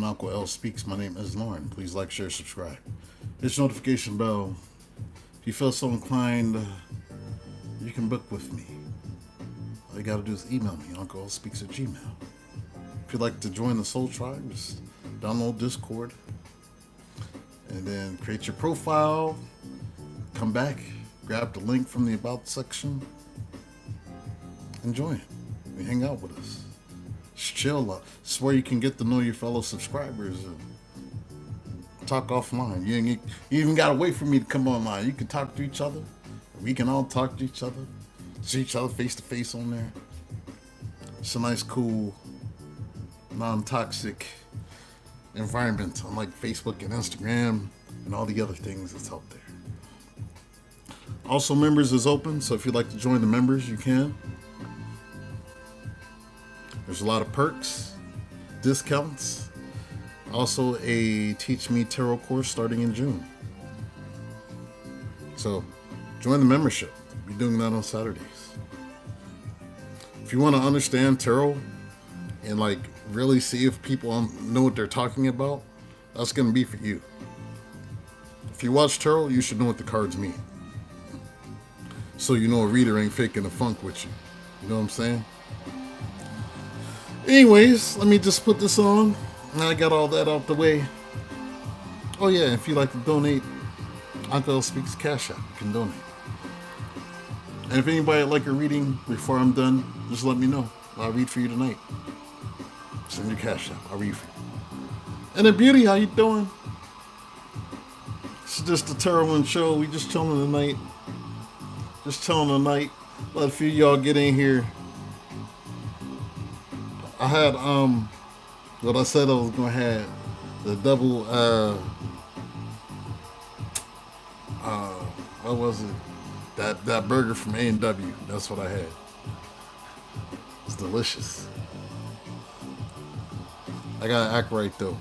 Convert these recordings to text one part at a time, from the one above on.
from Uncle L Speaks. My name is Lauren. Please like, share, subscribe. Hit your notification bell. If you feel so inclined, you can book with me. All you gotta do is email me, unclelspeaks@gmail. If you'd like to join the Soul Tribe, just download Discord and then create your profile. Come back, grab the link from the About section, and join. And hang out with us. Just chill out. It's where you can get to know your fellow subscribers and talk offline. You even gotta wait for me to come online. You can talk to each other. We can all talk to each other. See each other face to face on there. It's a nice, cool, non-toxic environment, unlike Facebook and Instagram and all the other things that's out there. Also, members is open, so if you'd like to join the members, you can. There's a lot of perks, discounts. Also, a Teach Me Tarot course starting in June. So, join the membership. We're doing that on Saturdays. If you want to understand tarot and really see if people know what they're talking about, that's going to be for you. If you watch tarot, you should know what the cards mean. So you know a reader ain't faking the funk with you. You know what I'm saying? Anyways, let me just put this on. I got all that out the way. Oh yeah, if you'd like to donate, Uncle Speaks Cashapp, you can donate. And if anybody would like a reading before I'm done, just let me know. I'll read for you tonight. Send your Cashapp. I'll read for you. And then Beauty, how you doing? It's just a Tarot show. We just chilling tonight. Just chilling tonight. Let a few of y'all get in here. I had what I said I was gonna have the double what was it? That burger from A&W. That's what I had. It's delicious. I gotta act right though.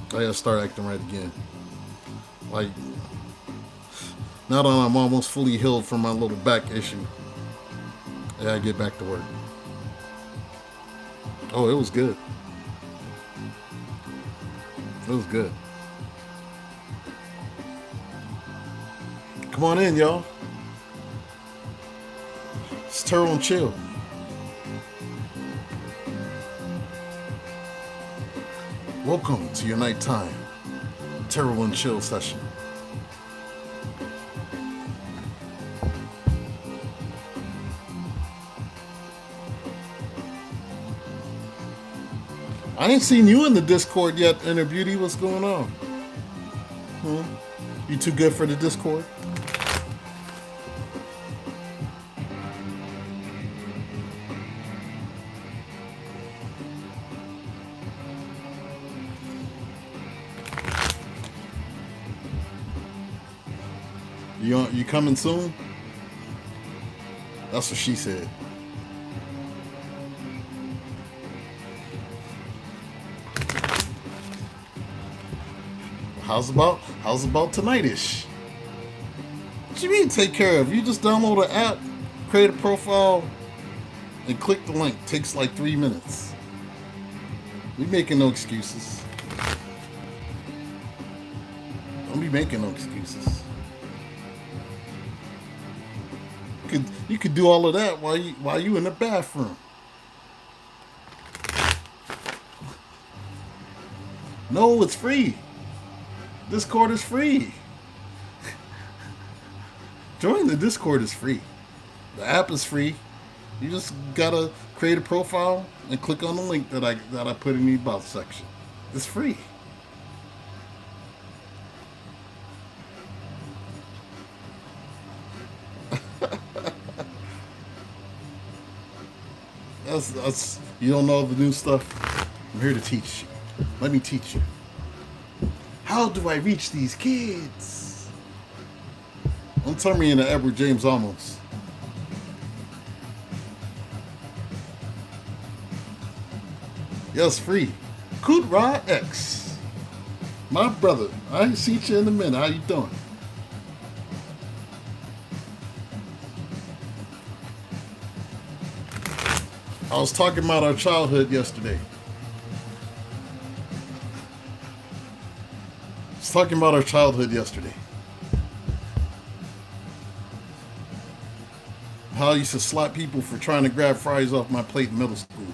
I gotta start acting right again. Like now that I'm almost fully healed from my little back issue, I gotta get back to work. Oh, it was good. It was good. Come on in, y'all. It's Tarot and Chill. Welcome to your nighttime Tarot and Chill session. I ain't seen you in the Discord yet, Inner Beauty. What's going on? You too good for the Discord? You coming soon? That's what she said. How's about tonight-ish? What you mean take care of? You just download an app, create a profile, and click the link. Takes like 3 minutes. We making no excuses. Don't be making no excuses. You could do all of that while you in the bathroom. No, it's free. Discord is free. Join the Discord is free. The app is free. You just gotta create a profile and click on the link that I put in the About section. It's free. That's you don't know the new stuff. I'm here to teach you. Let me teach you. How do I reach these kids? Don't turn me into Edward James Olmos. Yes, free. Kudra X. My brother. I ain't seen you in a minute. How you doing? I was talking about our childhood yesterday. was talking about our childhood yesterday. How I used to slap people for trying to grab fries off my plate in middle school.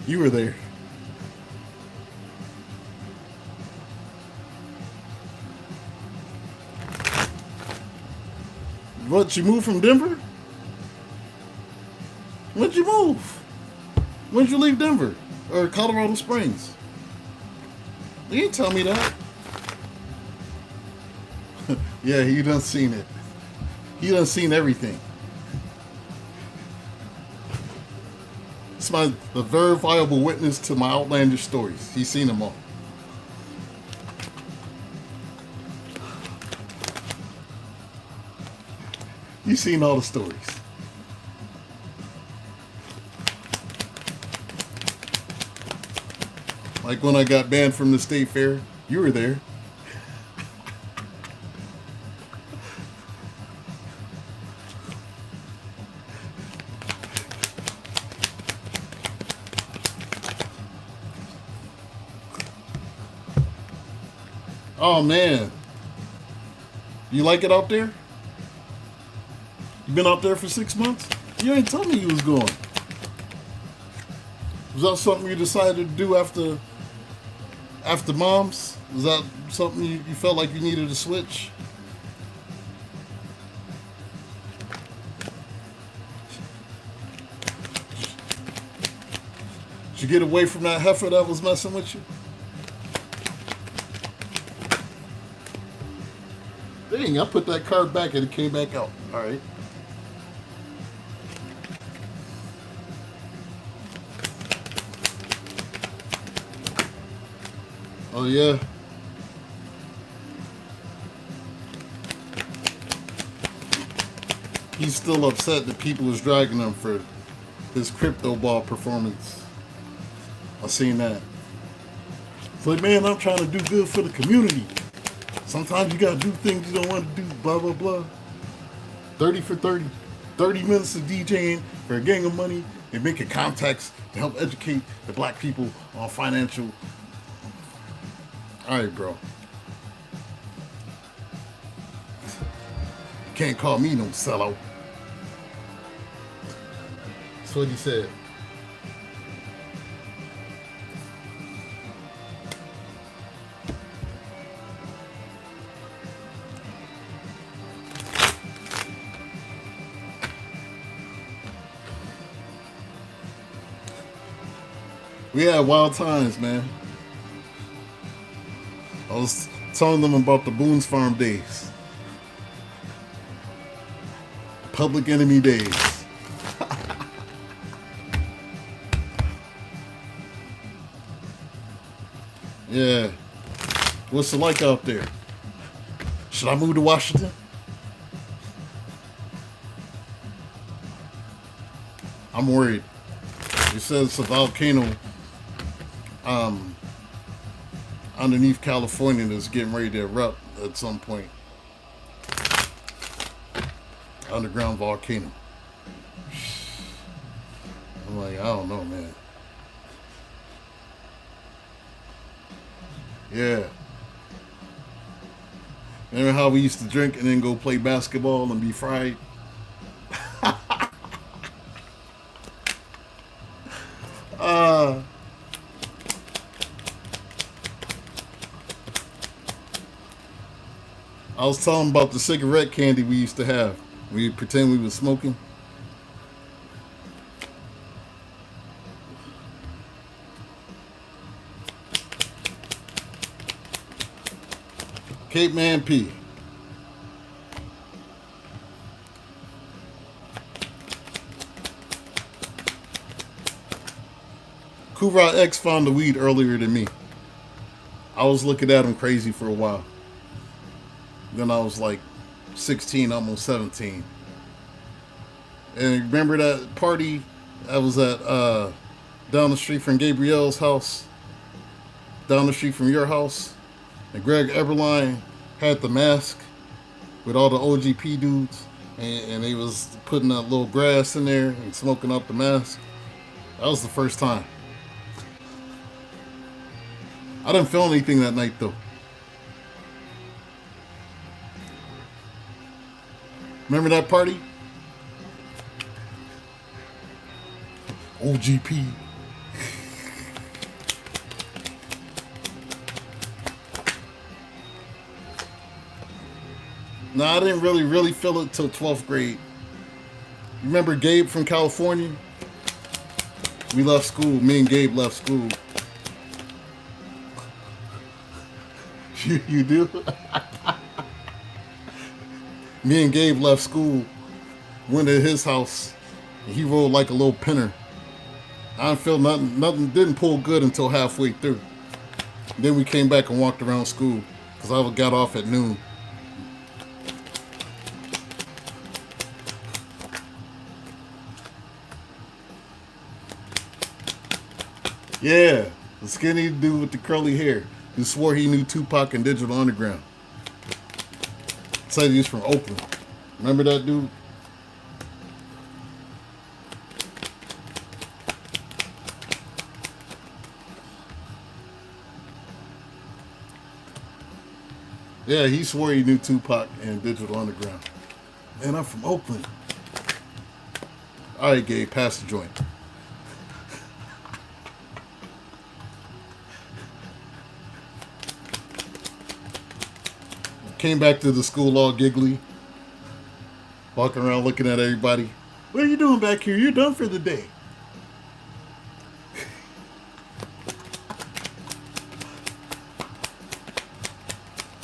You were there. What, you moved from Denver? When'd you move? When'd you leave Denver? Or Colorado Springs? You didn't tell me that. Yeah, he done seen it. He done seen everything. It's the verifiable witness to my outlandish stories. He's seen them all. He's seen all the stories. Like when I got banned from the state fair, you were there. Oh man, you like it out there? You been out there for 6 months? You ain't told me you was going. Was that something you decided to do after mom's? Was that something you felt like you needed to switch? Did you get away from that heifer that was messing with you? Dang, I put that card back and it came back out. All right. Oh yeah. He's still upset that people was dragging him for his crypto ball performance. I seen that. It's like, man, I'm trying to do good for the community. Sometimes you gotta do things you don't want to do, blah, blah, blah. 30 for 30. 30 minutes of DJing for a gang of money and making contacts to help educate the black people on financial. All right, bro. You can't call me no sellout. That's what he said. We had wild times, man. I was telling them about the Boone's Farm days. Public Enemy days. Yeah. What's it like out there? Should I move to Washington? I'm worried. It says it's a volcano underneath California that's getting ready to erupt at some point. Underground volcano. I'm like, I don't know, man. Yeah. Remember how we used to drink and then go play basketball and be fried? I was telling about the cigarette candy we used to have. We pretend we was smoking. Cape Man P. Kura X found the weed earlier than me. I was looking at him crazy for a while. Then I was like 16, almost 17. And remember that party I was at down the street from Gabrielle's house? Down the street from your house? And Greg Eberline had the mask with all the OGP dudes. And they was putting that little grass in there and smoking up the mask. That was the first time. I didn't feel anything that night though. Remember that party? OGP. No, I didn't really feel it till 12th grade. Remember Gabe from California? We left school. Me and Gabe left school. You do? Me and Gabe left school, went to his house, and he rolled like a little pinner. I didn't feel nothing didn't pull good until halfway through. Then we came back and walked around school, because I got off at noon. Yeah, the skinny dude with the curly hair who swore he knew Tupac and Digital Underground. Said he was from Oakland. Remember that dude? Yeah, he swore he knew Tupac and Digital Underground. Man, I'm from Oakland. All right, Gabe, pass the joint. Came back to the school all giggly, walking around looking at everybody. What are you doing back here? You're done for the day.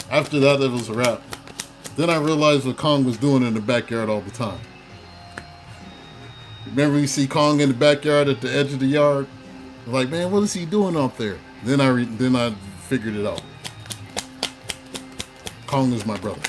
After that, it was a wrap. Then I realized what Kong was doing in the backyard all the time. Remember you see Kong in the backyard at the edge of the yard? I was like, man, what is he doing out there? Then I figured it out. Kong is my brother.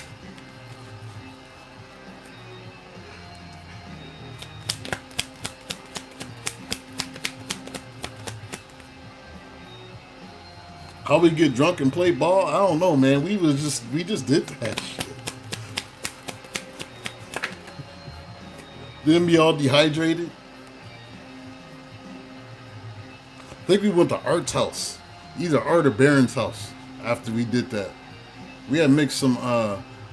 How we get drunk and play ball? I don't know, man. We just did that shit. Then be all dehydrated. I think we went to Art's house, either Art or Barron's house. After we did that, we had mixed some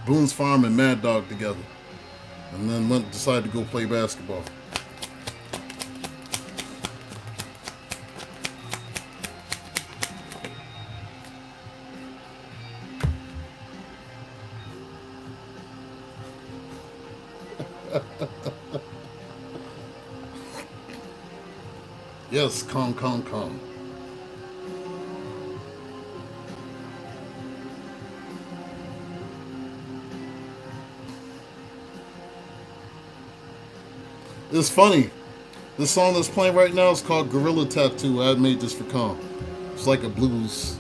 Boone's Farm and Mad Dog together, and then decided to go play basketball. Yes, Kong. It's funny. The song that's playing right now is called Gorilla Tattoo. I made this for Kong. It's like a blues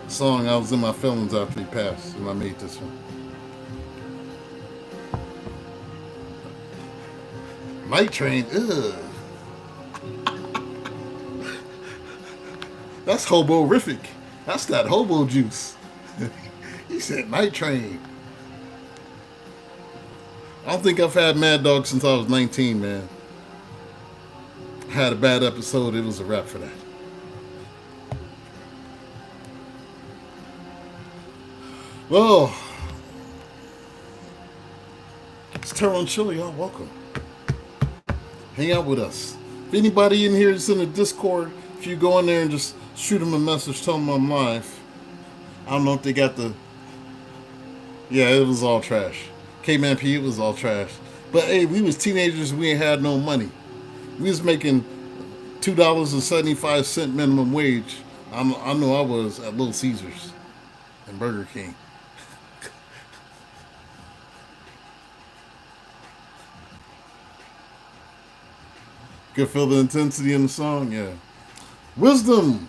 song. I was in my feelings after he passed, and I made this one. Night Train, ugh. That's hobo-rific. That's that hobo juice. He said Night Train. I don't think I've had Mad Dog since I was 19, man. Had a bad episode, it was a wrap for that. Well, it's Terrell and Chili, y'all welcome. Hang out with us. If anybody in here is in the Discord, if you go in there and just shoot them a message, tell them I'm live. I don't know if they got the... Yeah, it was all trash. K-Man P, it was all trash. But hey, we was teenagers, we ain't had no money. We was making $2.75 minimum wage. I know I was at Little Caesars and Burger King. Could feel the intensity in the song, yeah. Wisdom.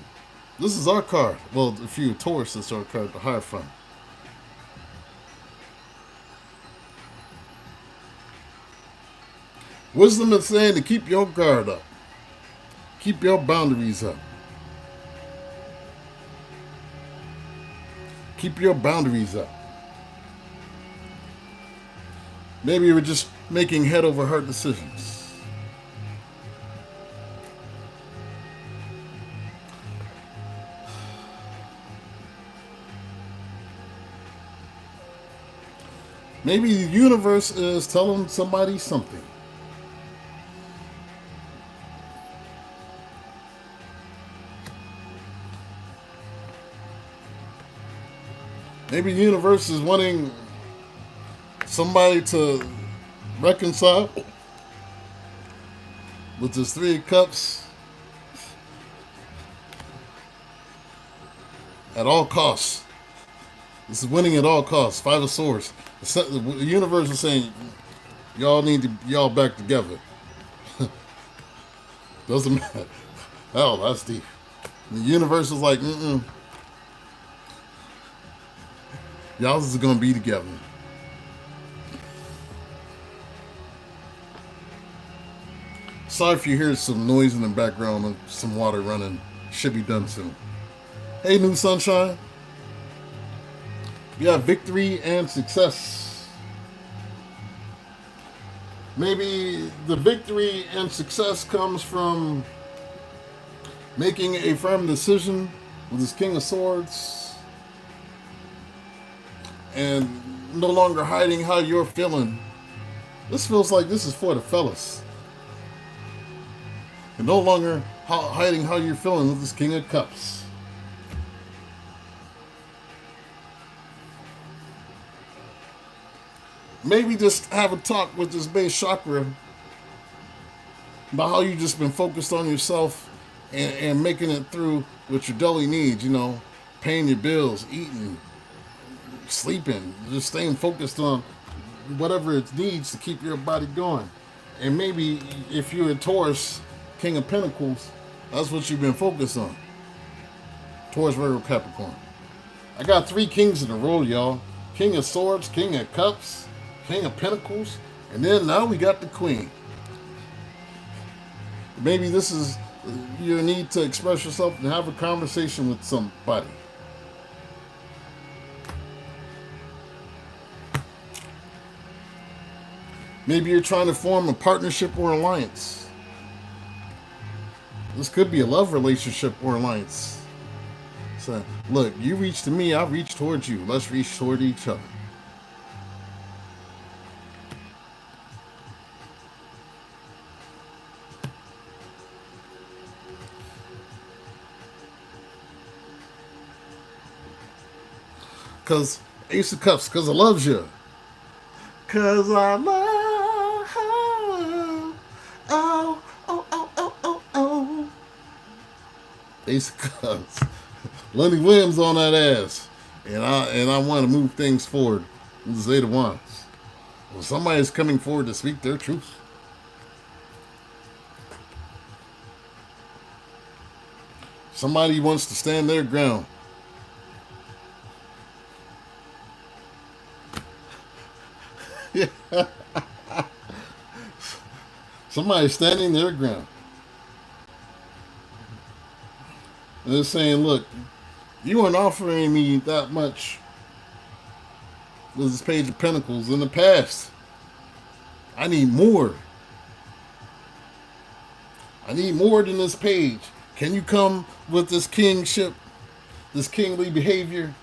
This is our card. Well, if you're a tourist, it's our card to hire from. Wisdom is saying to keep your guard up. Keep your boundaries up. Keep your boundaries up. Maybe you're just making head over heart decisions. Maybe the universe is telling somebody something. Maybe the universe is wanting somebody to reconcile with this Three of Cups at all costs. This is winning at all costs. Five of Swords. The universe is saying, y'all back together. Doesn't matter. Oh, that's deep. The universe is like, y'all is gonna be together. Sorry if you hear some noise in the background of some water running. Should be done soon. Hey, New Sunshine. We have victory and success. Maybe the victory and success comes from making a firm decision with this King of Swords and no longer hiding how you're feeling. This feels like this is for the fellas. And no longer hiding how you're feeling with this King of Cups. Maybe just have a talk with this base chakra about how you just been focused on yourself and making it through with your daily needs, paying your bills, eating, sleeping, just staying focused on whatever it needs to keep your body going. And maybe if you're a Taurus, King of Pentacles, that's what you've been focused on. Taurus, Virgo, Capricorn. I got 3 kings in a row, y'all. King of Swords, King of Cups, King of Pentacles, and then now we got the Queen. Maybe this is your need to express yourself and have a conversation with somebody. Maybe you're trying to form a partnership or alliance. This could be a love relationship or alliance. So, look, you reach to me, I reach towards you. Let's reach toward each other. Because Ace of Cups, because I loves you. Because I love her. Oh, oh, oh, oh, oh, oh. Ace of Cups. Lenny Williams on that ass. And I want to move things forward with the Eight of Wands. Well, somebody's coming forward to speak their truth. Somebody wants to stand their ground. Yeah. Somebody's standing their ground. And they're saying, look, you weren't offering me that much with this Page of Pentacles in the past. I need more. I need more than this page. Can you come with this kingship, this kingly behavior?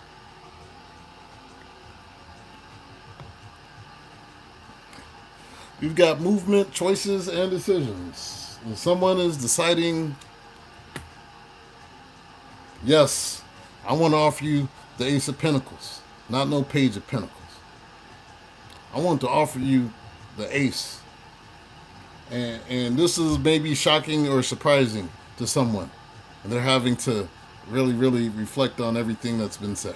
You've got movement, choices, and decisions. And someone is deciding, yes, I want to offer you the Ace of Pentacles, not no Page of Pentacles. I want to offer you the Ace. And this is maybe shocking or surprising to someone. And they're having to really, really reflect on everything that's been said.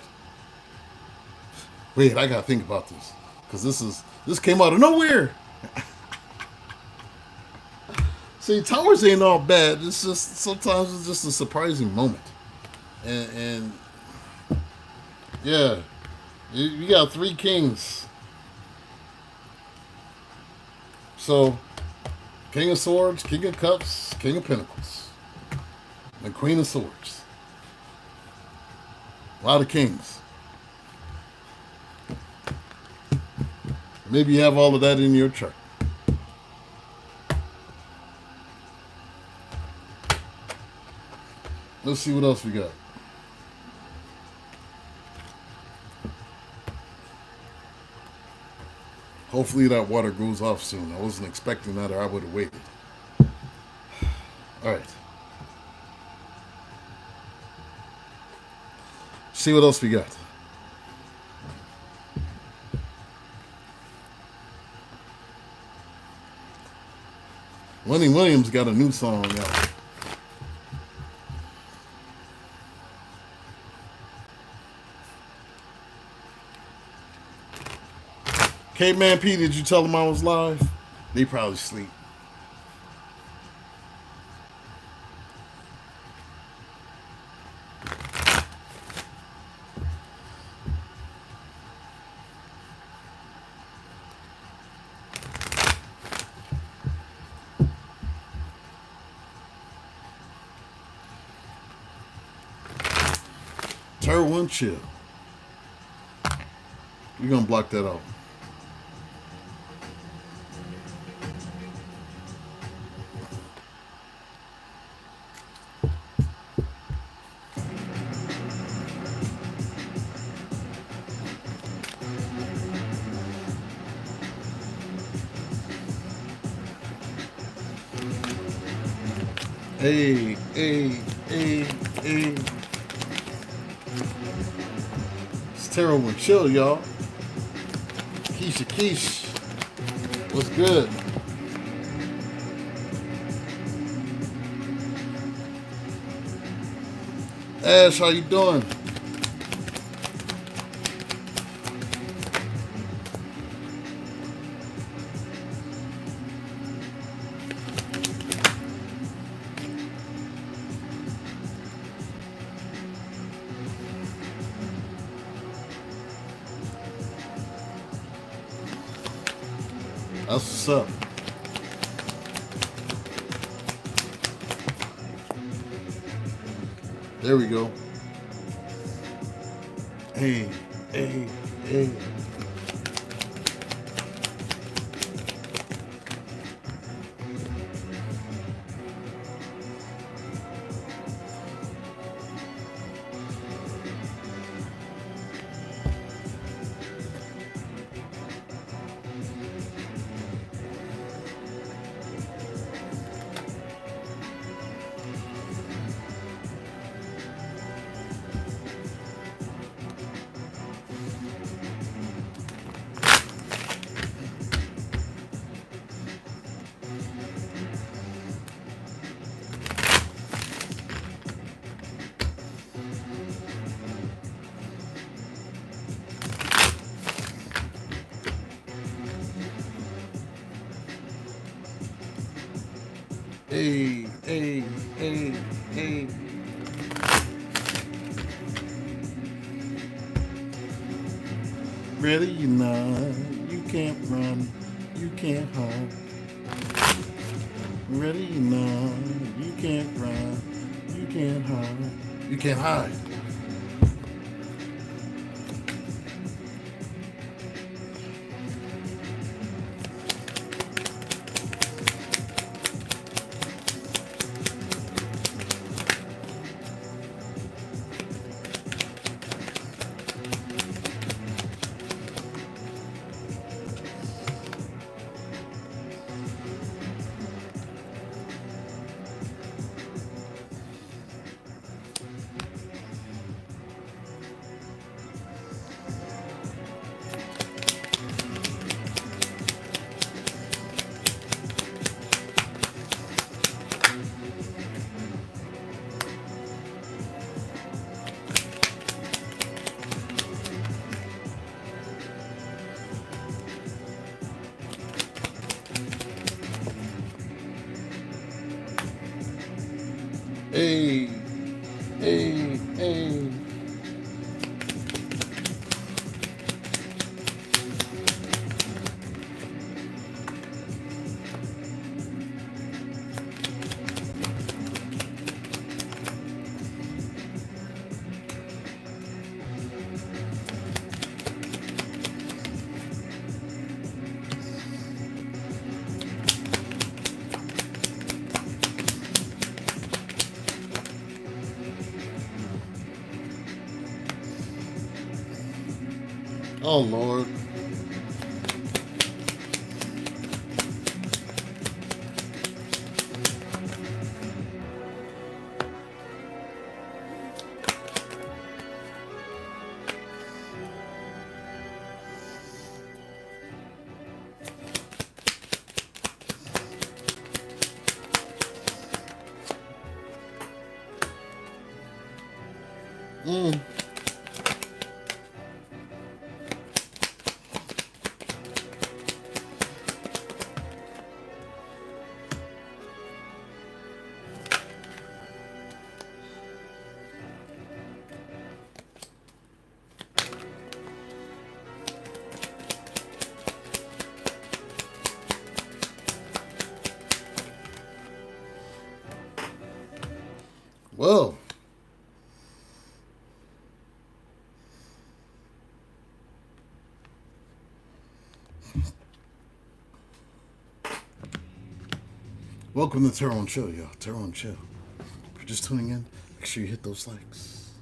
Wait, I got to think about this. Because this came out of nowhere. See, towers ain't all bad. It's just sometimes it's just a surprising moment, and yeah, you got 3 kings. So, King of Swords, King of Cups, King of Pentacles, and Queen of Swords. A lot of kings. Maybe you have all of that in your chart. Let's see what else we got. Hopefully that water goes off soon. I wasn't expecting that, or I would have waited. All right. See what else we got. Lenny Williams got a new song out. Caveman P, did you tell them I was live? They probably sleep. Turn one chill. You're gonna block that out. Hey, hey, hey, hey. It's terrible and chill, y'all. Keisha Keish. What's good? Ash, how you doing? That's what's up. There we go. Hey, hey, hey. Hey, hey, hey, hey. Ready, you know, you can't run, you can't hide. Ready, you know, you can't run, you can't hide. You can't hide. Hey, hey, hey. Oh, Lord. Mm. Well, welcome to Terrell and Chill, y'all. Terrell and Chill. If you're just tuning in, make sure you hit those likes.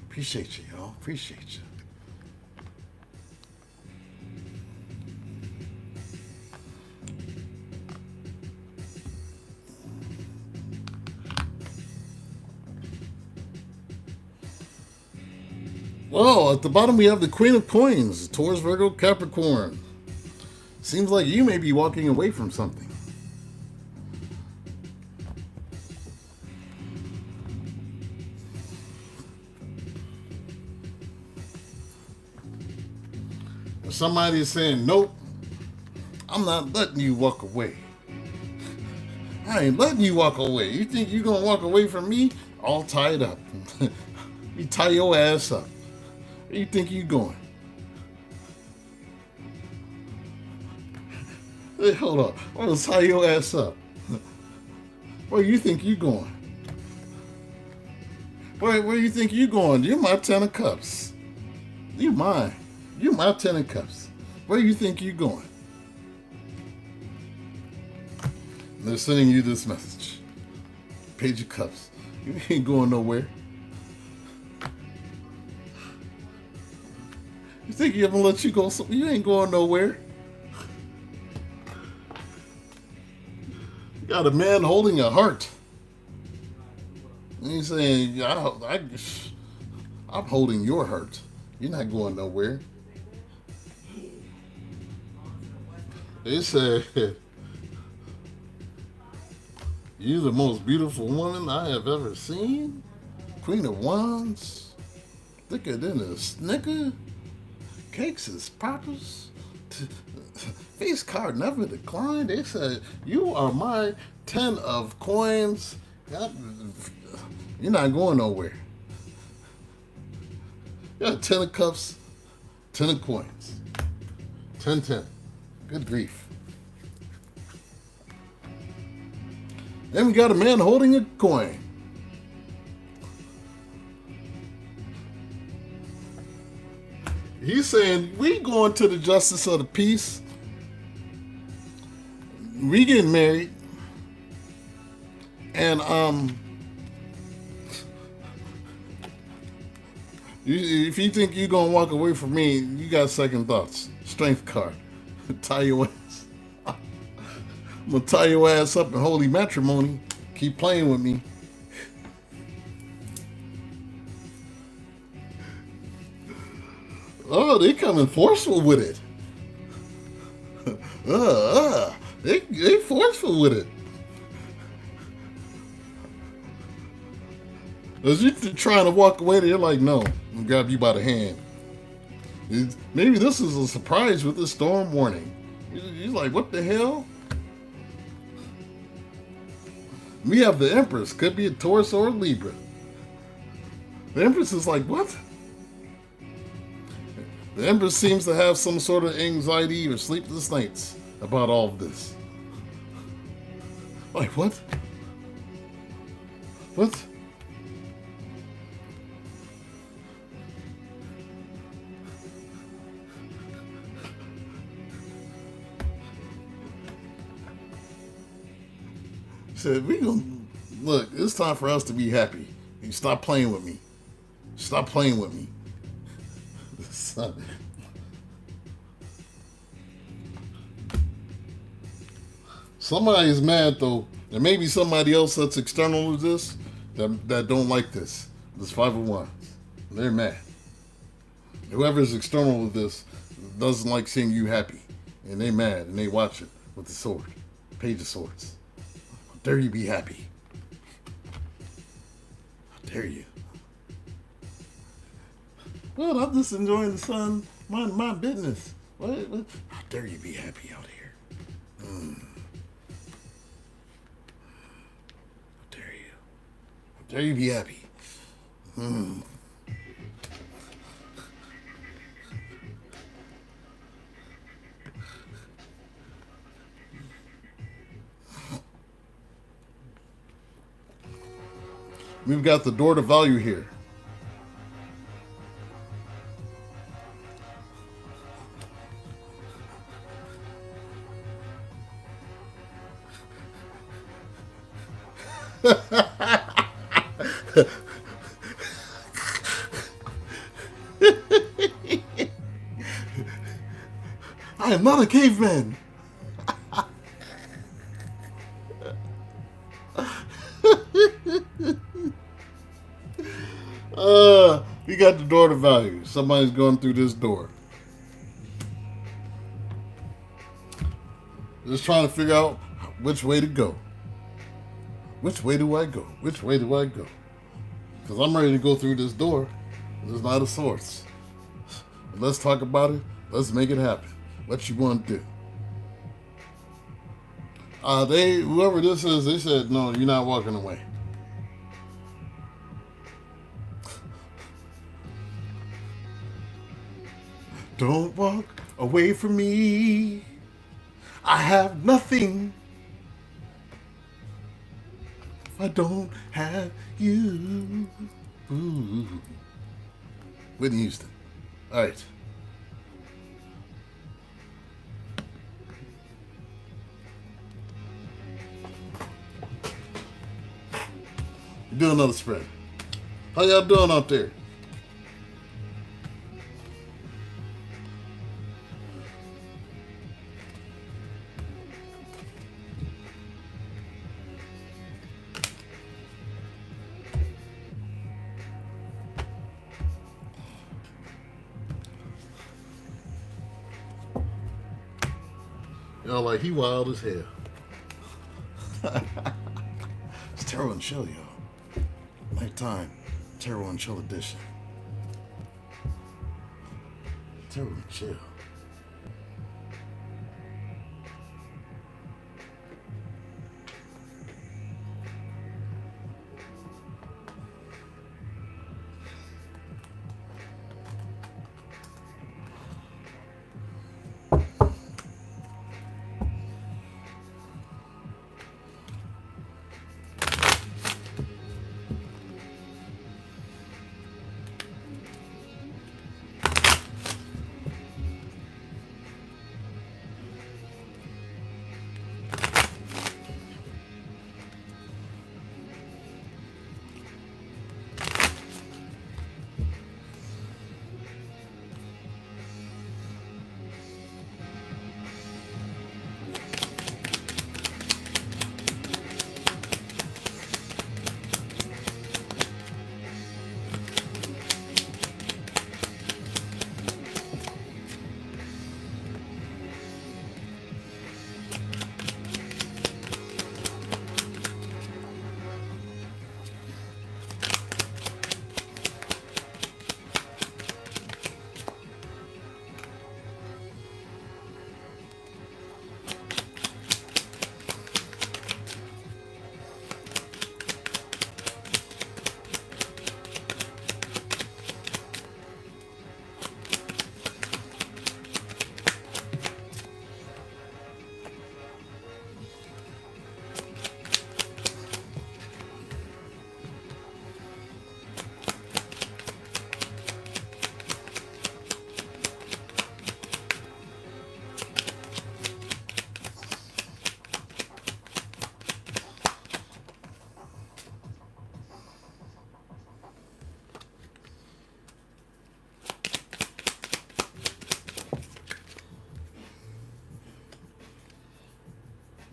Appreciate you, y'all. Appreciate you. Well, at the bottom we have the Queen of Coins, Taurus, Virgo, Capricorn. Seems like you may be walking away from something. Somebody is saying, nope, I'm not letting you walk away. I ain't letting you walk away. You think you gonna walk away from me all tied up? You tie your ass up. Where you think you going? Hey, hold up. I'm gonna tie your ass up. Where you think you going? Where you think you going? You're my 10 of cups. You mine. You my 10 of cups. Where you think you going? And they're sending you this message. Page of Cups. You ain't going nowhere. You think you ever let you go? You ain't going nowhere. You got a man holding a heart. And he's saying, I'm holding your heart. You're not going nowhere. They said, you're the most beautiful woman I have ever seen. Queen of Wands. Thicker than a Snicker. Cakes is poppers. Face card never declined. They said, you are my 10 of coins. You're not going nowhere. You got 10 of cups, 10 of coins. 10. Good grief. Then we got a man holding a coin. He's saying, we going to the justice of the peace. We getting married. And if you think you're going to walk away from me, you got second thoughts. Strength card. Tie your ass. I'm going to tie your ass up in holy matrimony. Keep playing with me. Oh, they coming forceful with it. They forceful with it. As you trying to walk away, they're like, no, I'm gonna grab you by the hand. Maybe this is a surprise with the storm warning. You're like, what the hell? We have the Empress. Could be a Taurus or a Libra. The Empress is like, what? The Empress seems to have some sort of anxiety or sleepless nights about all of this. Like, what? What? Said, we gonna look, it's time for us to be happy. You stop playing with me. Stop playing with me. Somebody's mad though. There may be somebody else that's external to this that don't like this. This 5 of Wands. They're mad. Whoever's external to this doesn't like seeing you happy. And they mad and they watch it with the sword. Page of Swords. How dare you be happy? How dare you? Well, I'm just enjoying the sun. Mind my business. What? How dare you be happy out here? How dare you? How dare you be happy? We've got the door to value here. I am not a caveman. We got the door to value. Somebody's going through this door. Just trying to figure out which way to go. Which way do I go? Which way do I go? Because I'm ready to go through this door. There's Knight of Swords. Let's talk about it. Let's make it happen. What you want to do? Whoever this is, they said, no, you're not walking away. Don't walk away from me. I have nothing if I don't have you. Ooh. Whitney Houston. All right. Do another spread. How y'all doing out there? Y'all like, he wild as hell. It's Tarot and Chill, y'all. Nighttime Tarot and Chill edition. Tarot and Chill.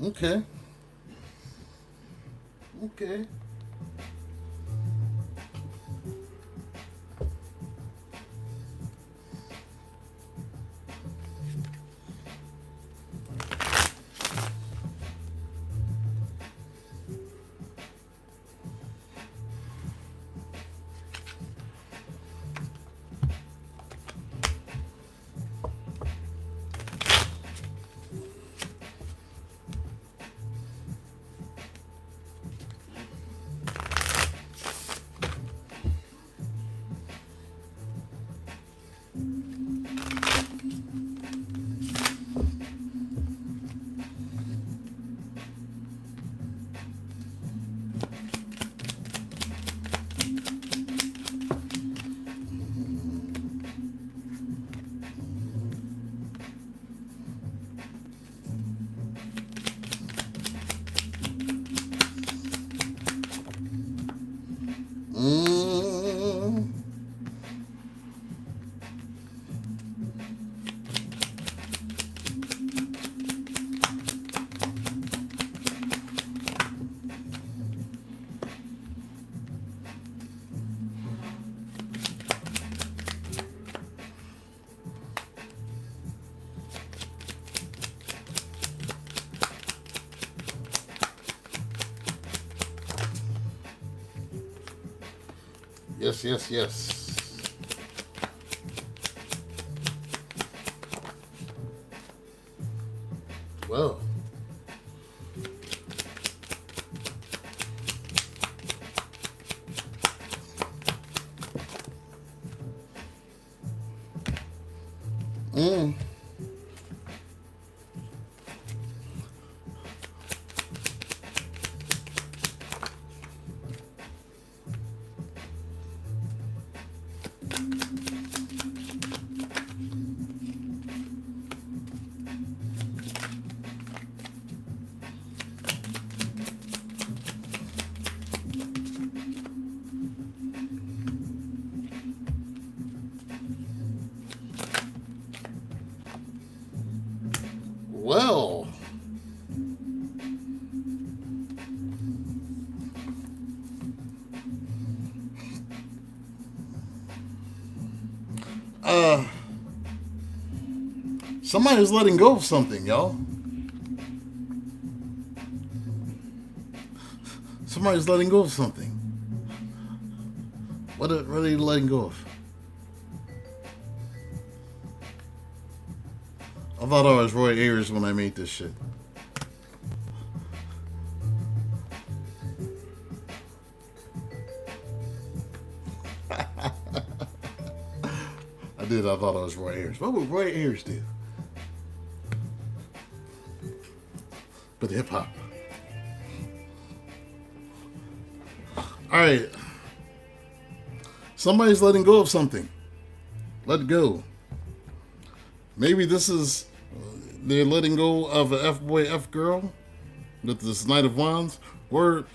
Okay. Okay. Yes, yes, yes. Well. Mm. Well. Somebody's letting go of something, y'all. Somebody's letting go of something. What are they letting go of? I thought I was Roy Ayers when I made this shit. I did. I thought I was Roy Ayers. What would Roy Ayers do? But hip hop. All right. Somebody's letting go of something. Let go. Maybe this is they're letting go of a F-boy, F-girl with this Knight of Wands, or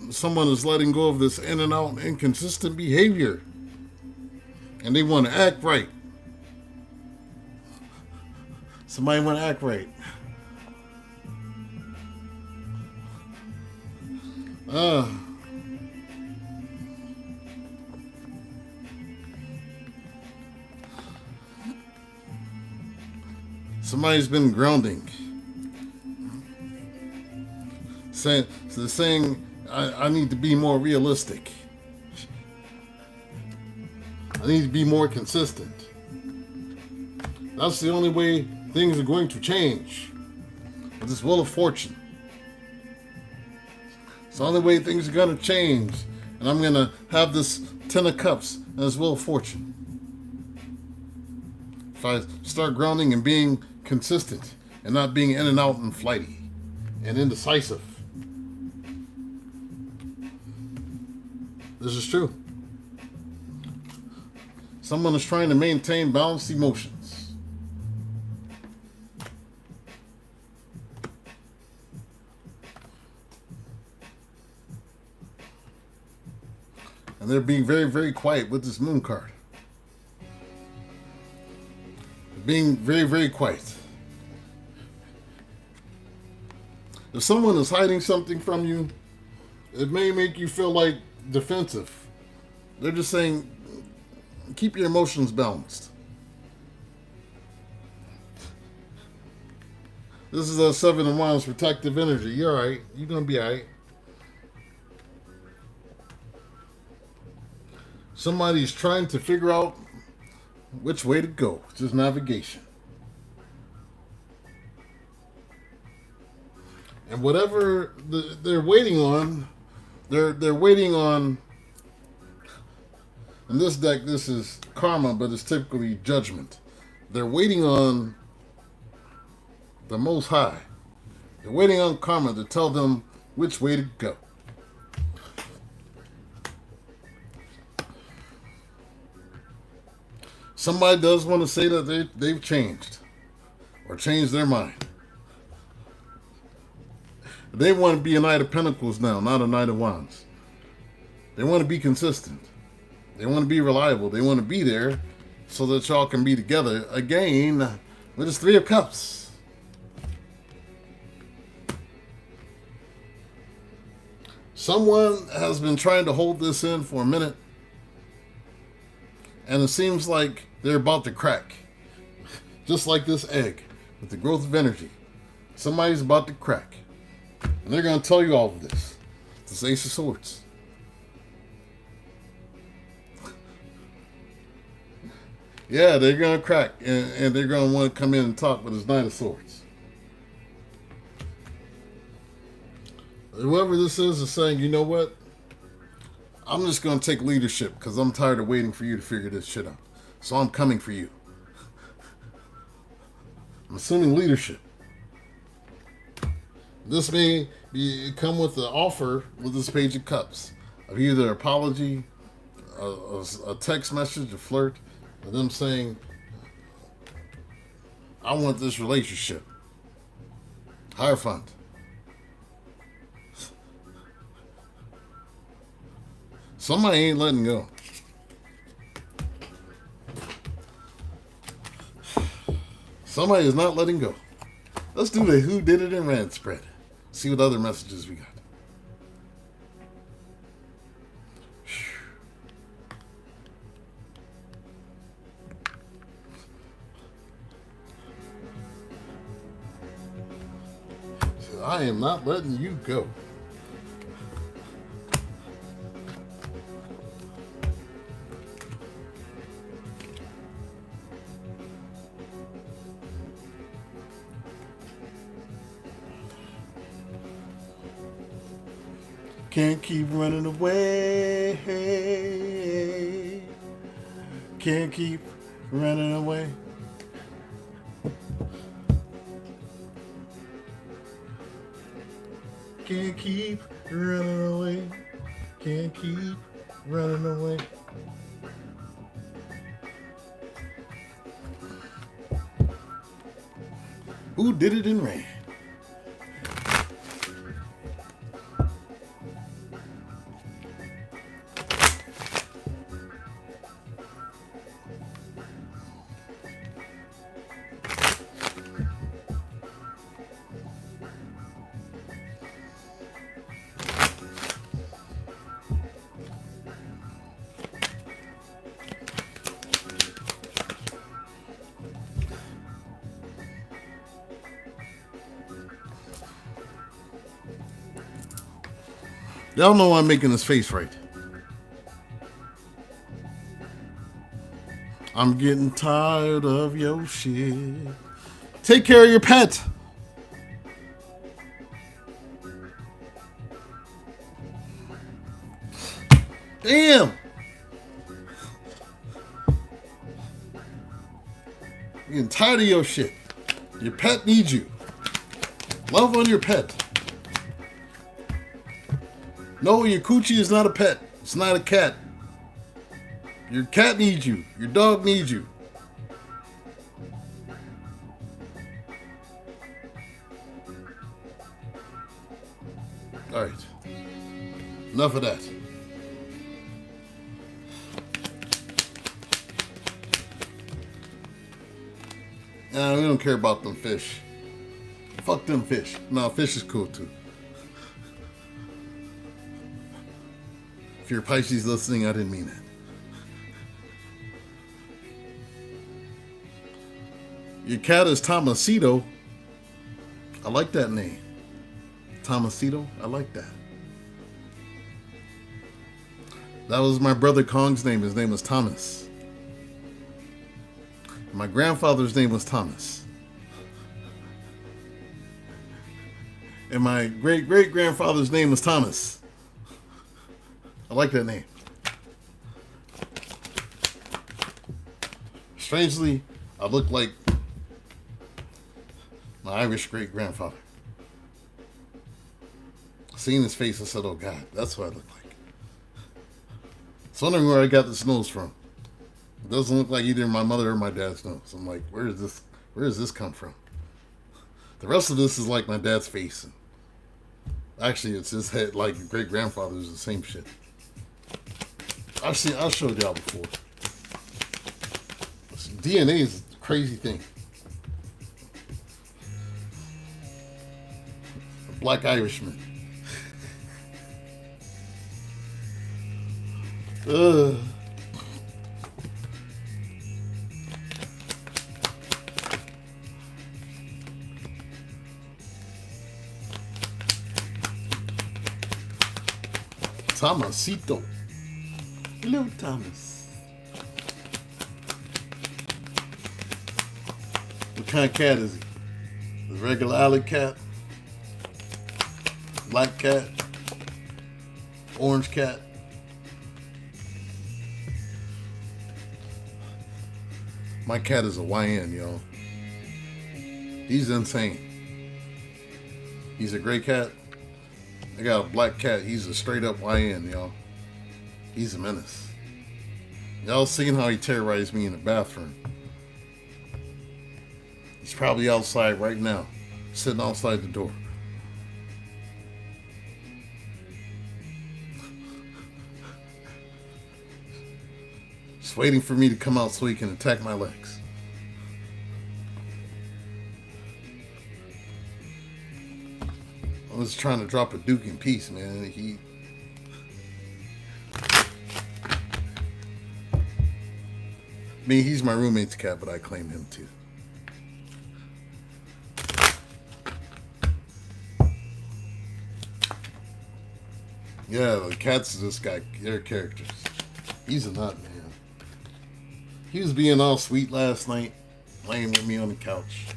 someone is letting go of this in and out inconsistent behavior and they want to act right. Somebody want to act right. Somebody's been grounding. Saying I need to be more realistic. I need to be more consistent. That's the only way things are going to change. With this Wheel of Fortune. It's the only way things are going to change. And I'm going to have this Ten of Cups and this Wheel of Fortune. If I start grounding and being consistent and not being in and out and flighty and indecisive. This is true. Someone is trying to maintain balanced emotions. And they're being very, very quiet with this Moon card. Being very, very quiet. If someone is hiding something from you, it may make you feel like defensive. They're just saying, keep your emotions balanced. This is a Seven of Wands protective energy. You're all right. You're going to be all right. Somebody's trying to figure out which way to go. It's just navigation. And whatever they're waiting on, they're waiting on. In this deck, this is karma, but it's typically judgment. They're waiting on the Most High. They're waiting on karma to tell them which way to go. Somebody does want to say that they've changed or changed their mind. They want to be a Knight of Pentacles now, not a Knight of Wands. They want to be consistent. They want to be reliable. They want to be there so that y'all can be together again with this Three of Cups. Someone has been trying to hold this in for a minute, and it seems like they're about to crack. Just like this egg with the growth of energy. Somebody's about to crack. And they're going to tell you all of this. This Ace of Swords. Yeah, they're gonna crack, and they're gonna want to come in and talk with his Knight of Swords. Whoever this is saying, you know what? I'm just gonna take leadership because I'm tired of waiting for you to figure this shit out. So I'm coming for you. I'm assuming leadership. This may come with the offer with this Page of Cups of either apology, a text message, a flirt, of them saying, I want this relationship. Hierophant. Somebody ain't letting go. Somebody is not letting go. Let's do the who did it in rant spread. See what other messages we got. I am not letting you go. Can't keep running away. Can't keep running away. Can't keep running away. Can't keep running away. Who did it in rain? Y'all know I'm making this face right. I'm getting tired of your shit. Take care of your pet. Damn. I'm getting tired of your shit. Your pet needs you. Love on your pet. No, your coochie is not a pet. It's not a cat. Your cat needs you. Your dog needs you. All right. Enough of that. Nah, we don't care about them fish. Fuck them fish. No, fish is cool too. If you're Pisces listening, I didn't mean that. Your cat is Tomasito. I like that name. Tomasito. I like that. That was my brother Kong's name. His name was Thomas. My grandfather's name was Thomas. And my great-great-grandfather's name was Thomas. I like that name. Strangely, I look like my Irish great-grandfather. Seeing his face, I said, oh God, that's what I look like. I was wondering where I got this nose from. It doesn't look like either my mother or my dad's nose. I'm like, where does this come from? The rest of this is like my dad's face. Actually, it's his head, like your great-grandfather's the same shit. I've showed y'all before. DNA is a crazy thing. A black Irishman. Tomasito. Hello, Thomas. What kind of cat is he? The regular alley cat? Black cat? Orange cat? My cat is a YN, y'all. He's insane. He's a gray cat. I got a black cat. He's a straight up YN, y'all. He's a menace. Y'all seen how he terrorized me in the bathroom. He's probably outside right now, sitting outside the door. Just waiting for me to come out so he can attack my legs. I was trying to drop a Duke in peace, man. He's my roommate's cat, but I claim him too. Yeah, the cats just got their characters. He's a nut, man. He was being all sweet last night, laying with me on the couch.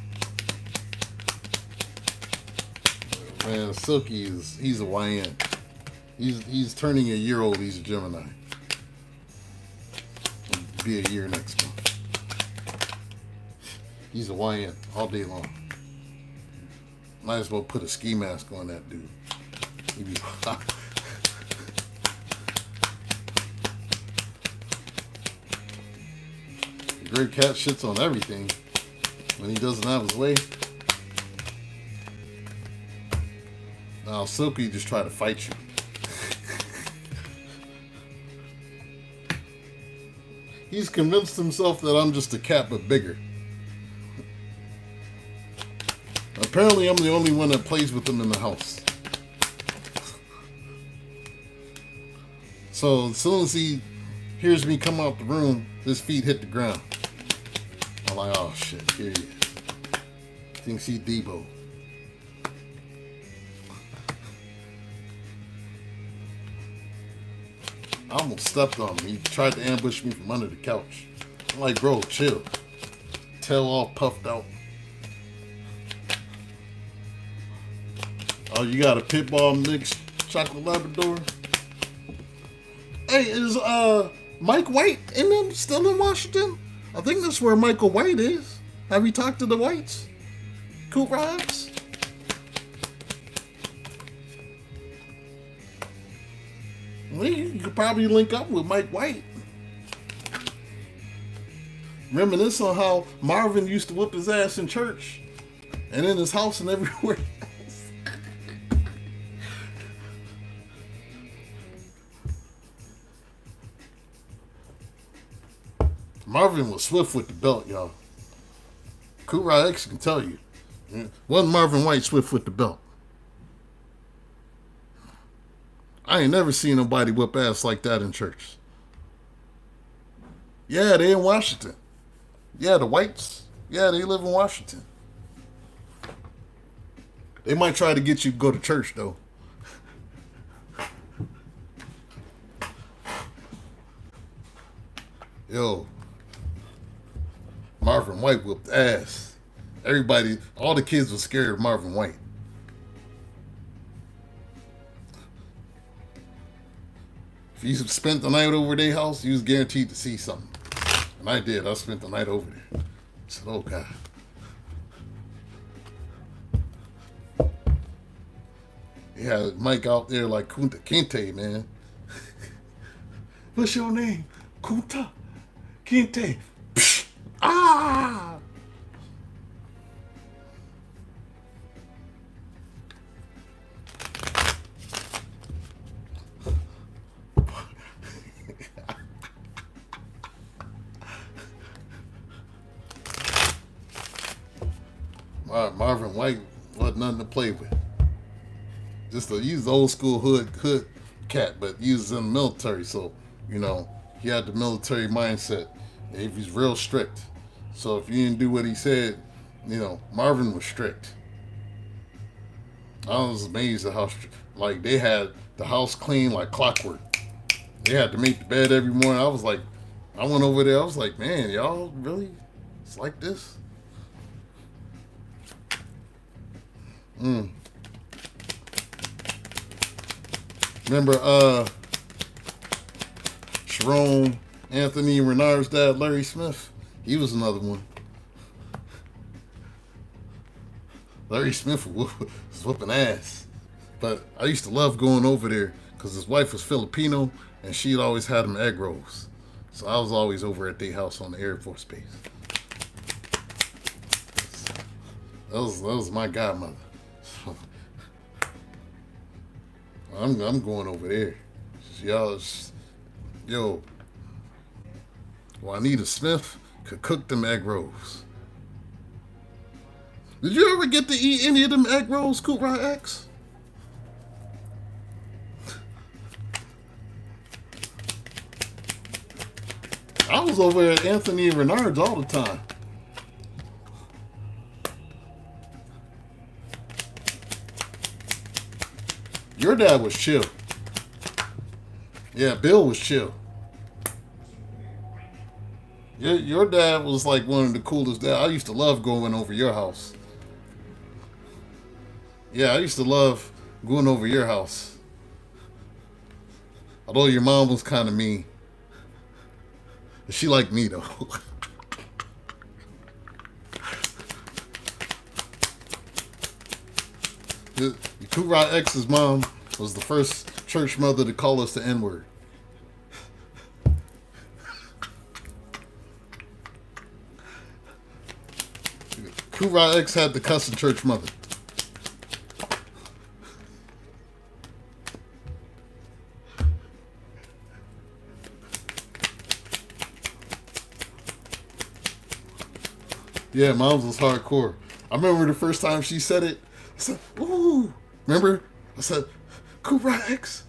Man, Silky he's a YN. He's turning a year old. He's a Gemini. He'll be a year next month. He's a YN all day long. Might as well put a ski mask on that dude. He'd be the gray cat shits on everything when he doesn't have his way. Now Silky just try to fight you. He's convinced himself that I'm just a cat but bigger. Apparently I'm the only one that plays with him in the house. So as soon as he hears me come out the room, his feet hit the ground. I'm like, oh shit, here he is. Thinks he Debo. I almost stepped on him. He tried to ambush me from under the couch. I'm like, bro, chill. Tail all puffed out. Oh, you got a pit bull mixed chocolate Labrador? Hey, is Mike White in them still in Washington? I think that's where Michael White is. Have you talked to the Whites? Cool vibes? Well, you could probably link up with Mike White. Reminisce on how Marvin used to whip his ass in church and in his house and everywhere else. Marvin was swift with the belt, y'all. Kura X can tell you. Wasn't Marvin White swift with the belt? I ain't never seen nobody whip ass like that in church. Yeah, they in Washington. Yeah, the Whites. Yeah, they live in Washington. They might try to get you to go to church, though. Yo, Marvin White whipped ass. Everybody, all the kids were scared of Marvin White. If you spent the night over their house, you was guaranteed to see something. And I did. I spent the night over there. I said, oh, God. He had Mike out there like Kunta Kinte, man. What's your name? Kunta Kinte. Psh, ah! Marvin White wasn't nothing to play with. He's the old school hood cat, but he was in the military, so he had the military mindset. He was real strict. So if you didn't do what he said, Marvin was strict. I was amazed at how like they had the house clean like clockwork. They had to make the bed every morning. I went over there. I was like, man, y'all really? It's like this? Mm. Remember Sharon Anthony Renard's dad, Larry Smith? He was another one. Larry Smith was whooping ass. But I used to love going over there because his wife was Filipino and she'd always had him egg rolls. So I was always over at their house on the Air Force Base. That was my godmother. I'm going over there. Y'all, yo, Juanita Smith could cook them egg rolls. Did you ever get to eat any of them egg rolls, Coop Rod X? I was over at Anthony Renard's all the time. Your dad was chill. Yeah, Bill was chill. Your dad was like one of the coolest dads. I used to love going over your house. Yeah, I used to love going over your house. Although your mom was kind of mean. She liked me, though. Kurot X's mom was the first church mother to call us the N-word. Kurot X had the cussing church mother. Yeah, mom's was hardcore. I remember the first time she said it, I said, ooh. Remember? I said, Cobra X,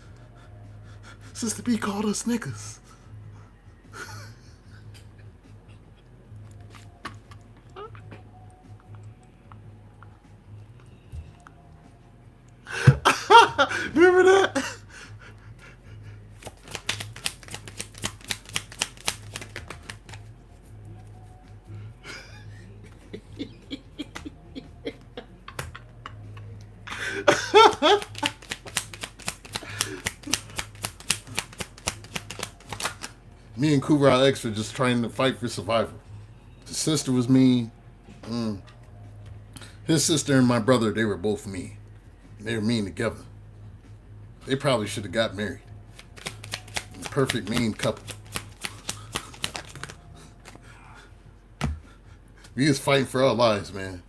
Sister B called us niggas. Remember that? Me and Kubra X were just trying to fight for survival. The sister was mean. His sister and my brother, they were both mean. They were mean together. They probably should have got married. Perfect mean couple. We was fighting for our lives, man.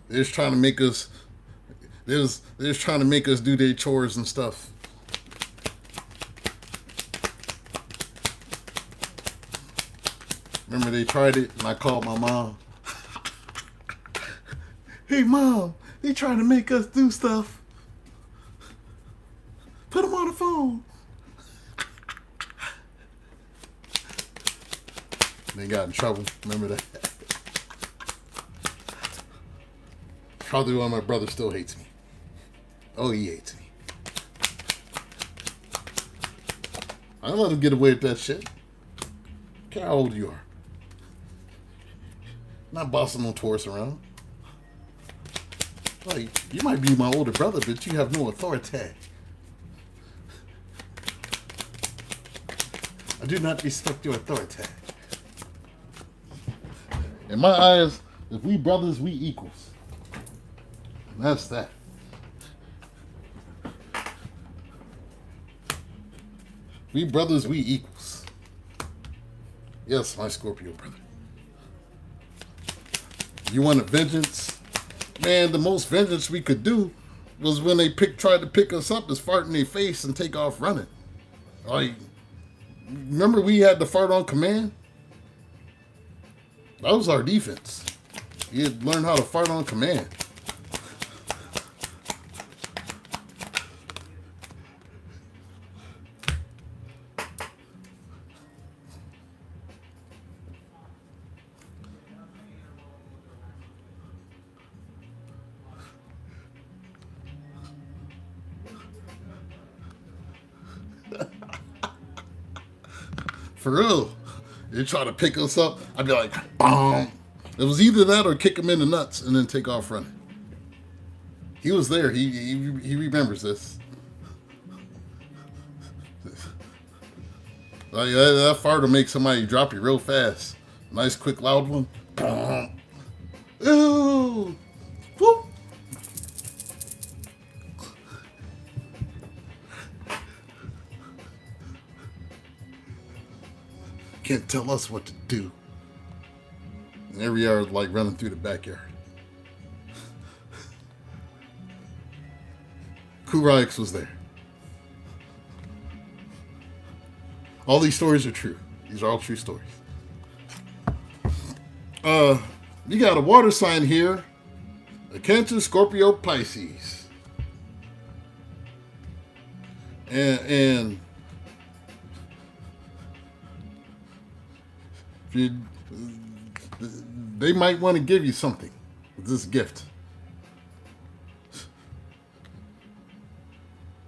They was trying to make us. They was trying to make us do their chores and stuff. Remember they tried it and I called my mom. Hey mom, they trying to make us do stuff. Put them on the phone. They got in trouble. Remember that? Probably why my brother still hates me. Oh, he hates me. I don't let him get away with that shit. Care how old you are. Not bossing no tourists around. Like, you might be my older brother, but you have no authority. I do not respect your authority. In my eyes, if we brothers, we equals. And that's that. We brothers, we equals. Yes, my Scorpio brother. You want a vengeance? Man, the most vengeance we could do was when they tried to pick us up, is fart in their face and take off running. Like, remember we had to fart on command? That was our defense. You had to learn how to fart on command. For real. They try to pick us up, I'd be like, boom. It was either that or kick them in the nuts and then take off running. He was there. He remembers this. Like that fart will make somebody drop you real fast. Nice, quick, loud one. Ooh. Whoop. Can't tell us what to do. And every yard like running through the backyard. Kurix was there. All these stories are true. These are all true stories. You got a water sign here. A Cancer, Scorpio, Pisces. And if you, they might want to give you something with this gift.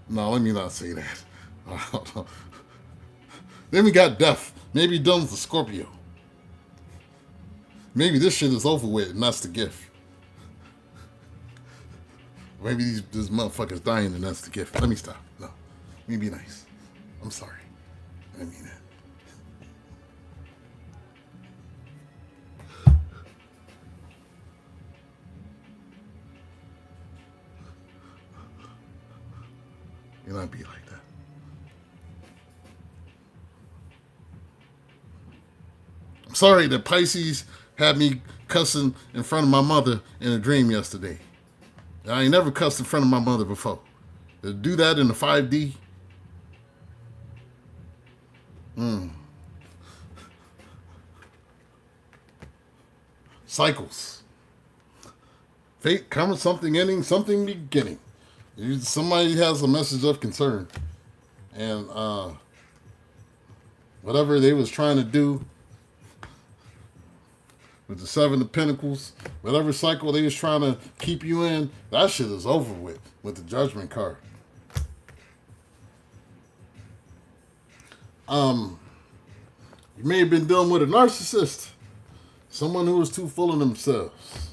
No, let me not say that. Then we got death. Maybe done with the Scorpio. Maybe this shit is over with and that's the gift. Maybe this motherfucker's dying and that's the gift. Let me stop. No. Let me be nice. I'm sorry. I mean that. You'll not be like that. I'm sorry that Pisces had me cussing in front of my mother in a dream yesterday. I ain't never cussed in front of my mother before. To do that in the 5D. Cycles. Fate, coming, something ending, something beginning. Somebody has a message of concern. And whatever they was trying to do with the Seven of Pentacles, whatever cycle they was trying to keep you in, that shit is over with the Judgment card. You may have been dealing with a narcissist, someone who was too full of themselves.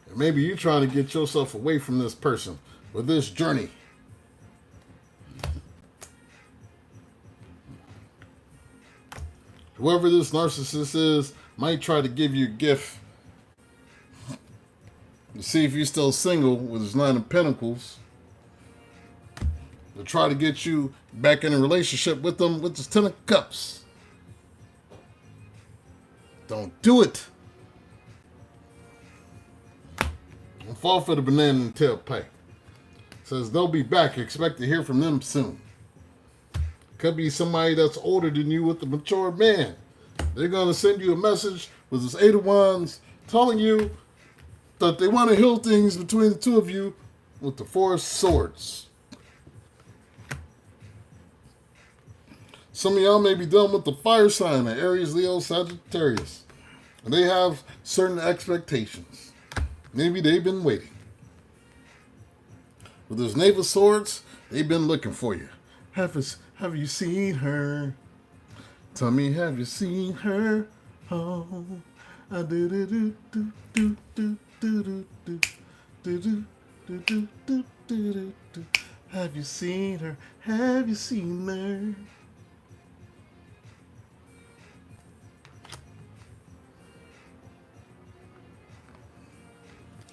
And maybe you're trying to get yourself away from this person with this journey. Whoever this narcissist is might try to give you a gift to see if you're still single with his Nine of Pentacles, to try to get you back in a relationship with them with his Ten of Cups. Don't do it. Don't fall for the banana and tailpipe. Says they'll be back. Expect to hear from them soon. Could be somebody that's older than you with a mature man. They're going to send you a message with this Eight of Wands telling you that they want to heal things between the two of you with the Four of Swords. Some of y'all may be dealing with the fire sign of Aries, Leo, Sagittarius. And they have certain expectations. Maybe they've been waiting. With this Knave of Swords, they've been looking for you. Have you seen her? Tell me, have you seen her? Oh, I do do do do do do do do do do do do do do. Have you seen her? Have you seen her?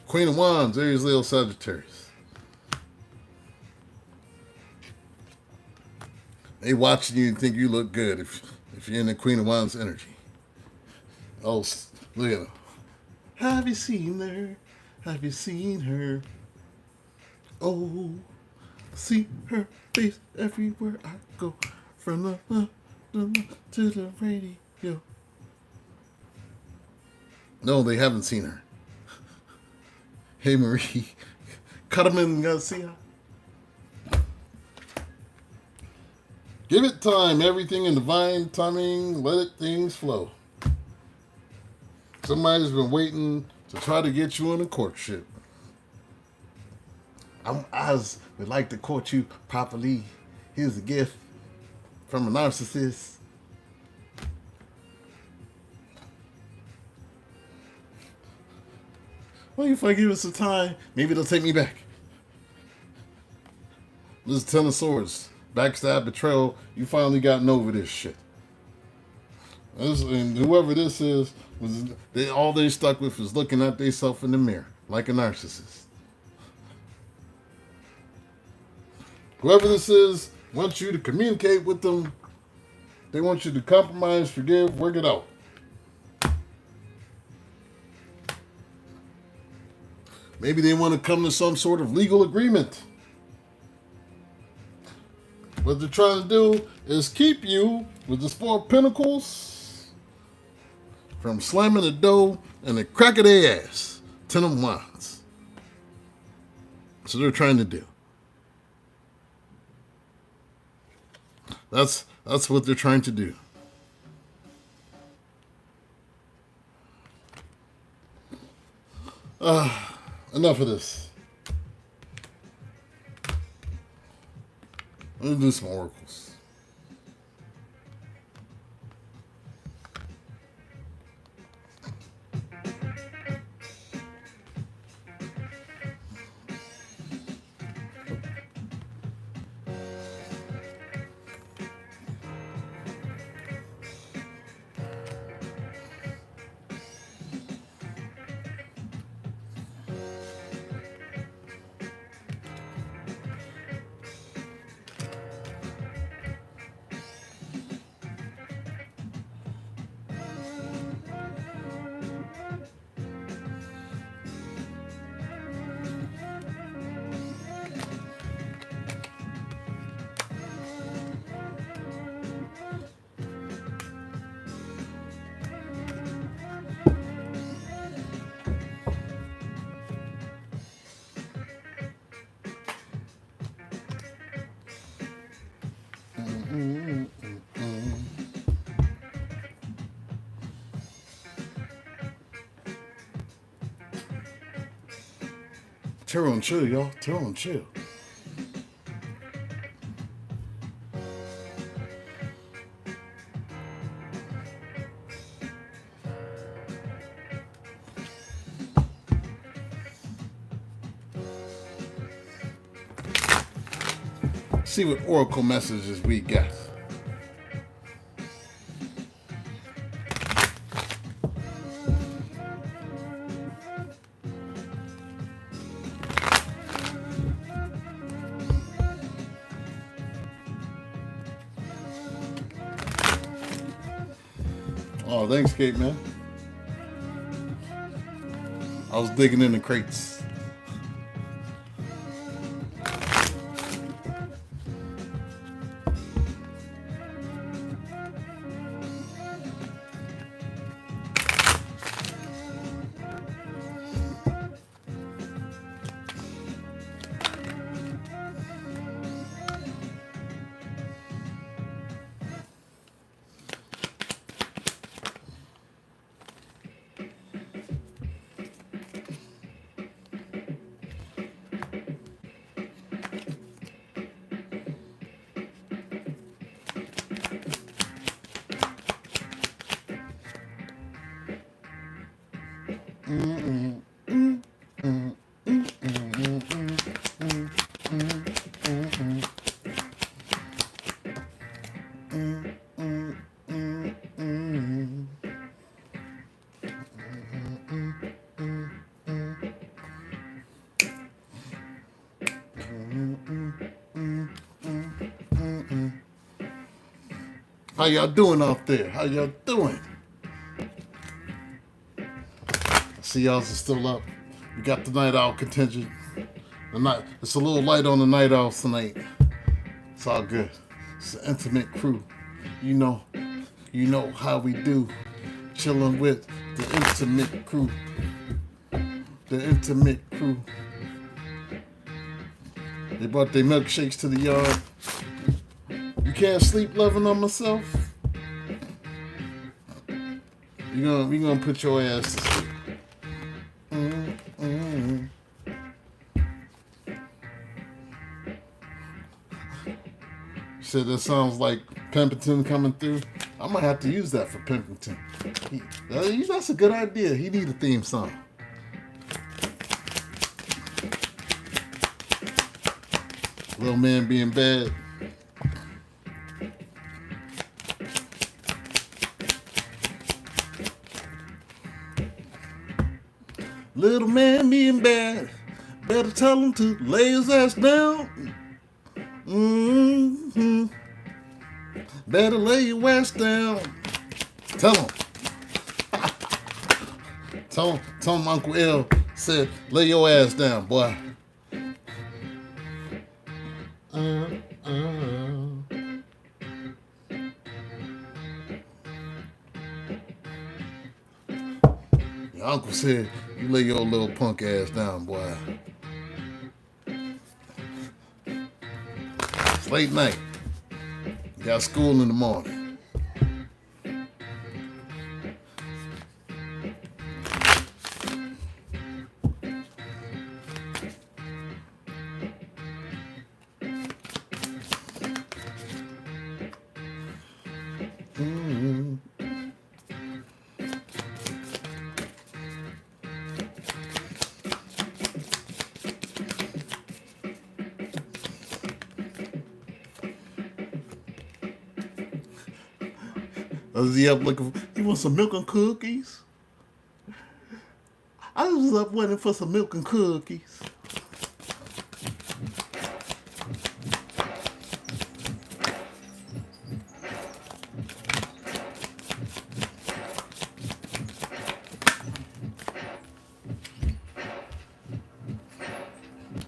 Queen of Wands, Aries, Leo, Sagittarius. They watching you and think you look good if you're in the Queen of Wands energy. Oh, look at them. Have you seen her? Have you seen her? Oh, see her face everywhere I go. From the to the radio. No, they haven't seen her. Hey, Marie. Cut them in, Garcia. Give it time. Everything in divine timing. Let things flow. Somebody's been waiting to try to get you in a courtship. I would like to court you properly. Here's a gift from a narcissist. Well, if I give us some time, maybe they'll take me back. This is Ten of Swords. Backstab, betrayal. You finally gotten over this shit. And whoever this is, all they stuck with is looking at themselves in the mirror like a narcissist. Whoever this is wants you to communicate with them. They want you to compromise, forgive, work it out. Maybe they want to come to some sort of legal agreement. What they're trying to do is keep you with this Four of Pentacles from slamming the door and the crack of their ass. Ten of Wands. So they're trying to do. That's what they're trying to do. Enough of this. Let me do some oracles. Tarot and chill, y'all. Tarot and chill. See what oracle messages we got. Oh, thanks, Kate, man. I was digging in the crates. How y'all doing out there? How y'all doing? I see y'all are still up. We got the night owl contingent. It's a little light on the night owls tonight. It's all good. It's an intimate crew. You know how we do. Chilling with the intimate crew. The intimate crew. They brought their milkshakes to the yard. You can't sleep loving on myself. We gonna put your ass to sleep. You said that sounds like Pimpington coming through. I might have to use that for Pimpington. That's a good idea. He need a theme song. Little man being bad. Little man being bad. Better tell him to lay his ass down. Mm-hmm. Better lay your ass down. Tell him. Tell him Uncle L said, lay your ass down, boy. Your uncle said, you lay your little punk ass down, boy. It's late night. You got school in the morning. Was he up looking for, you want some milk and cookies? I was up waiting for some milk and cookies.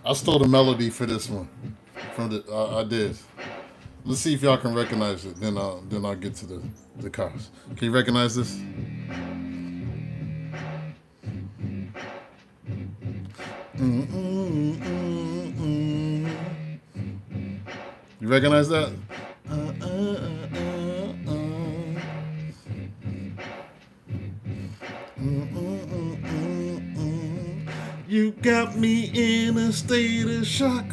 I stole the melody for this one. I did. Let's see if y'all can recognize it. Then I'll get to the chorus. Can you recognize this? You recognize that? You got me in a state of shock.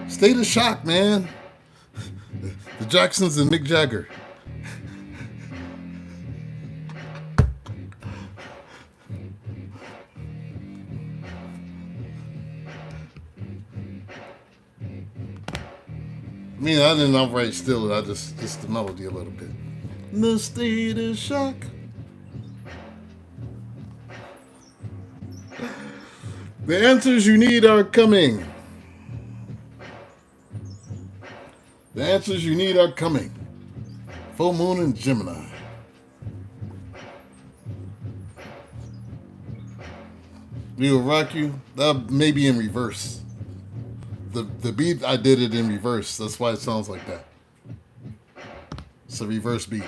State of shock, man. The Jacksons and Mick Jagger. I mean, I didn't outright steal it. I just the melody a little bit. The state of shock. The answers you need are coming. The answers you need are coming. Full moon and Gemini. We will rock you. That may be in reverse. The beat, I did it in reverse. That's why it sounds like that. It's a reverse beat.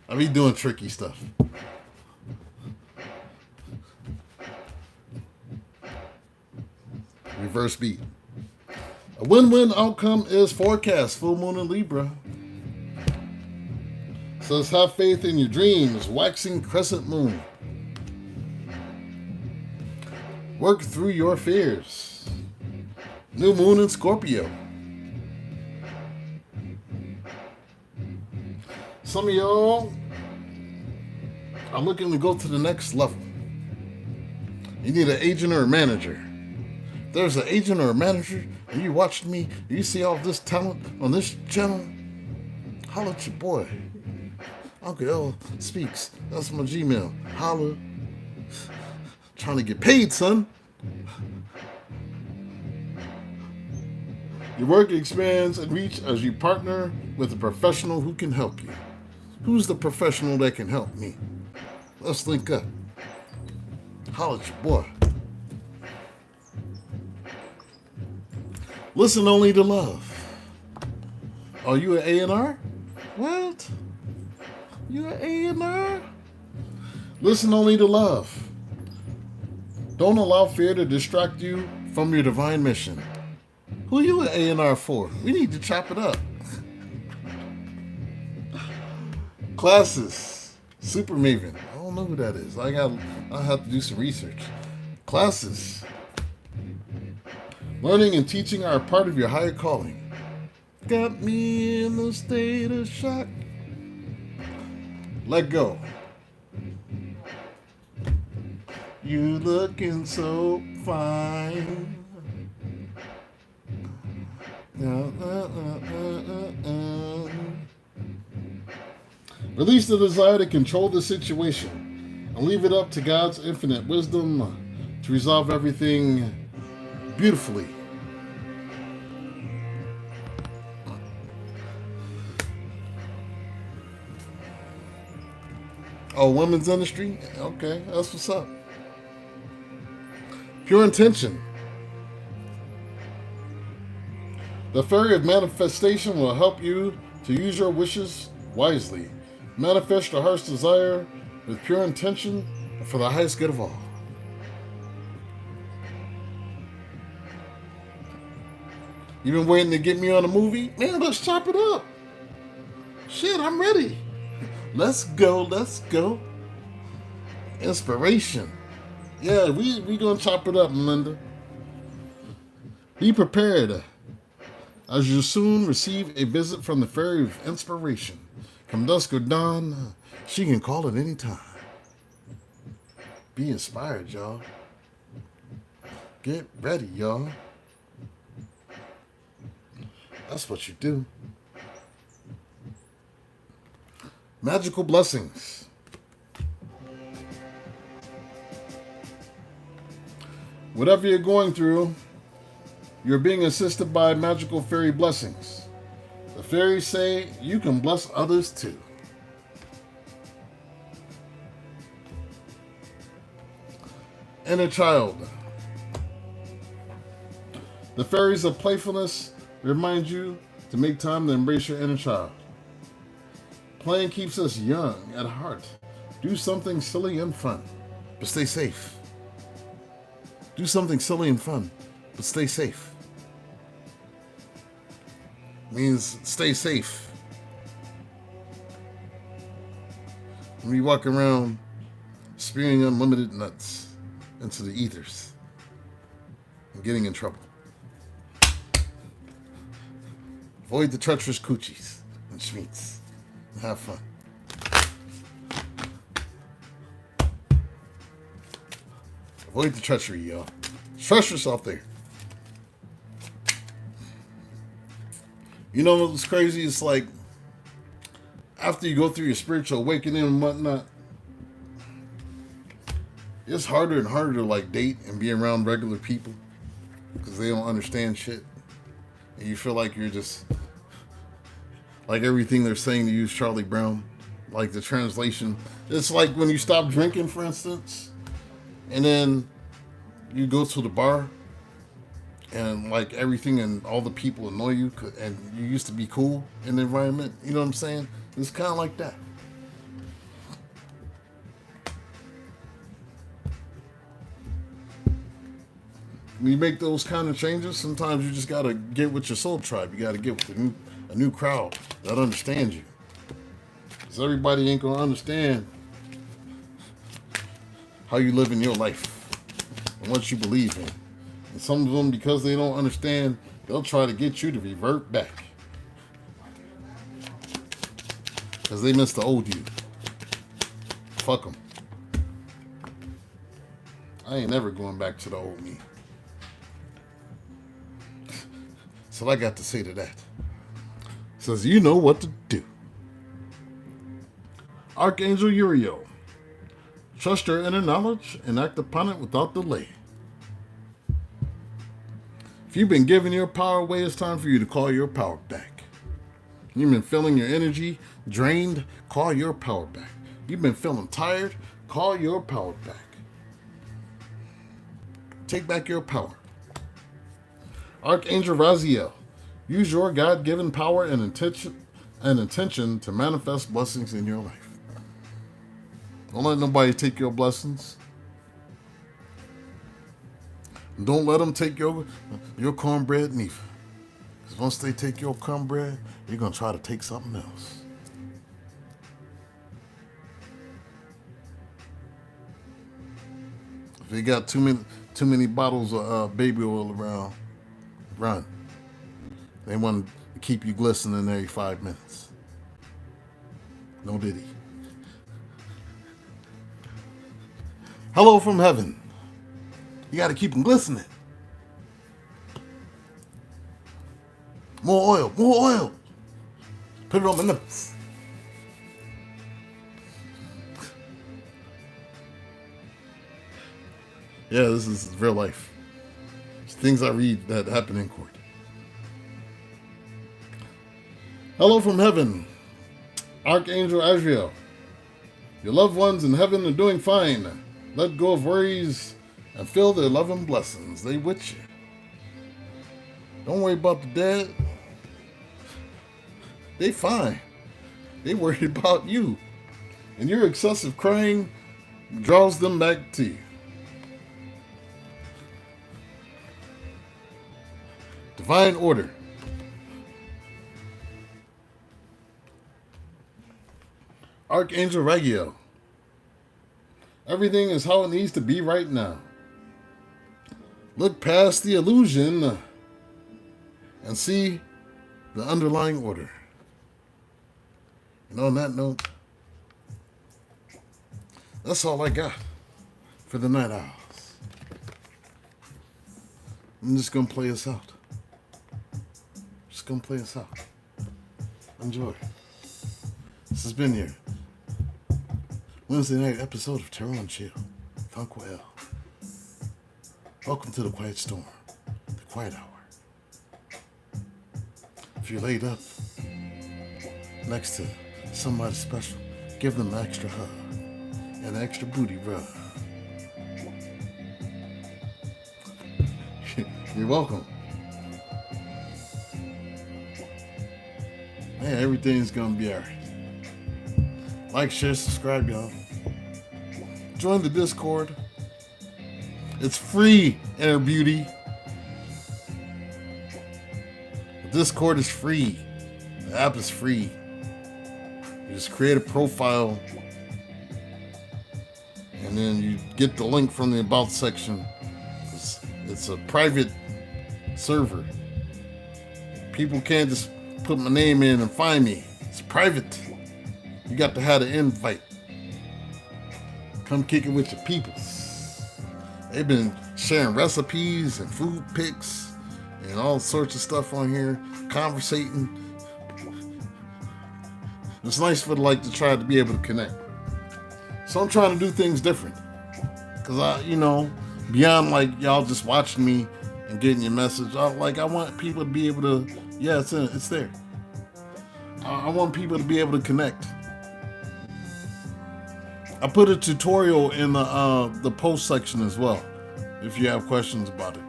I be doing tricky stuff. Reverse beat. A win-win outcome is forecast. Full moon in Libra. Says have faith in your dreams. Waxing crescent moon. Work through your fears. New moon in Scorpio. Some of y'all are looking to go to the next level. You need an agent or a manager. If there's an agent or a manager and you watched me, and you see all this talent on this channel, holla at your boy. Uncle L Speaks. That's my Gmail. Holla. Trying to get paid, son. Your work expands and reach as you partner with a professional who can help you. Who's the professional that can help me? Let's link up. Holla at your boy. Listen only to love. Are you an A&R? What? You an A&R? Listen only to love. Don't allow fear to distract you from your divine mission. Who you an A&R for? We need to chop it up. Classes. Super Maven. I don't know who that is. I have to do some research. Classes. Learning and teaching are a part of your higher calling. Got me in a state of shock. Let go. You looking so fine. Release the desire to control the situation and leave it up to God's infinite wisdom to resolve everything beautifully. Oh, women's industry? Okay, that's what's up. Pure intention. The fairy of manifestation will help you to use your wishes wisely. Manifest your heart's desire with pure intention for the highest good of all. You been waiting to get me on a movie? Man, let's chop it up. Shit, I'm ready. Let's go, let's go. Inspiration. Yeah, we gonna chop it up, Melinda. Be prepared, as you soon receive a visit from the fairy of inspiration. Come dusk or dawn, she can call at any time. Be inspired, y'all. Get ready, y'all. That's what you do. Magical blessings. Whatever you're going through, you're being assisted by magical fairy blessings. The fairies say you can bless others too. Inner child. The fairies of playfulness remind you to make time to embrace your inner child. Playing keeps us young at heart. Do something silly and fun, but stay safe. Do something silly and fun, but stay safe. Means stay safe. When we walk around spewing unlimited nuts into the ethers and getting in trouble. Avoid the treacherous coochies and schmeats. Have fun. Avoid the treachery, y'all. Trust yourself there. You know what's crazy? It's like after you go through your spiritual awakening and whatnot, it's harder and harder to like date and be around regular people because they don't understand shit. And you feel like you're just like everything they're saying to you is Charlie Brown. Like the translation. It's like when you stop drinking, for instance, and then you go to the bar and like everything and all the people annoy you and you used to be cool in the environment. You know what I'm saying? It's kind of like that. When you make those kind of changes, sometimes you just got to get with your soul tribe. You got to get with a new crowd that understands you. Because everybody ain't going to understand how you live in your life and what you believe in. And some of them, because they don't understand, they'll try to get you to revert back. Because they miss the old you. Fuck them. I ain't never going back to the old me. So I got to say to that. Says, you know what to do. Archangel Uriel. Trust your inner knowledge and act upon it without delay. If you've been giving your power away, it's time for you to call your power back. You've been feeling your energy drained, call your power back. You've been feeling tired, call your power back. Take back your power. Archangel Raziel, use your God-given power and intention to manifest blessings in your life. Don't let nobody take your blessings. Don't let them take your cornbread neither. Because once they take your cornbread, you're going to try to take something else. If you got too many bottles of baby oil around, run. They want to keep you glistening every 5 minutes. No diddy. Hello from heaven. You got to keep them glistening. More oil, more oil. Put it on my lips. Yeah, this is real life. It's things I read that happen in court. Hello from heaven. Archangel Azrael. Your loved ones in heaven are doing fine. Let go of worries and feel their love and blessings. They with you. Don't worry about the dead. They fine. They worried about you. And your excessive crying draws them back to you. Divine order. Archangel Ragiel. Everything is how it needs to be right now. Look past the illusion and see the underlying order. And on that note, that's all I got for the night owls. I'm just going to play us out. Just going to play us out. Enjoy. This has been your Wednesday night episode of Terror and Chill with Uncle L. Welcome to the Quiet Storm, the Quiet Hour. If you're laid up next to somebody special, give them an extra hug and an extra booty rub. You're welcome. Man, everything's gonna be alright. Like, share, subscribe, y'all. Join the Discord. It's free, Inner Beauty. The Discord is free. The app is free. You just create a profile, and then you get the link from the About section. It's a private server. People can't just put my name in and find me. It's private. You got to have an invite. Come kick it with your peoples. They've been sharing recipes and food pics and all sorts of stuff on here, conversating. It's nice for to try to be able to connect. So I'm trying to do things different. Because beyond y'all just watching me and getting your message, I want people to be able to, it's there. I want people to be able to connect. I put a tutorial in the post section as well, if you have questions about it.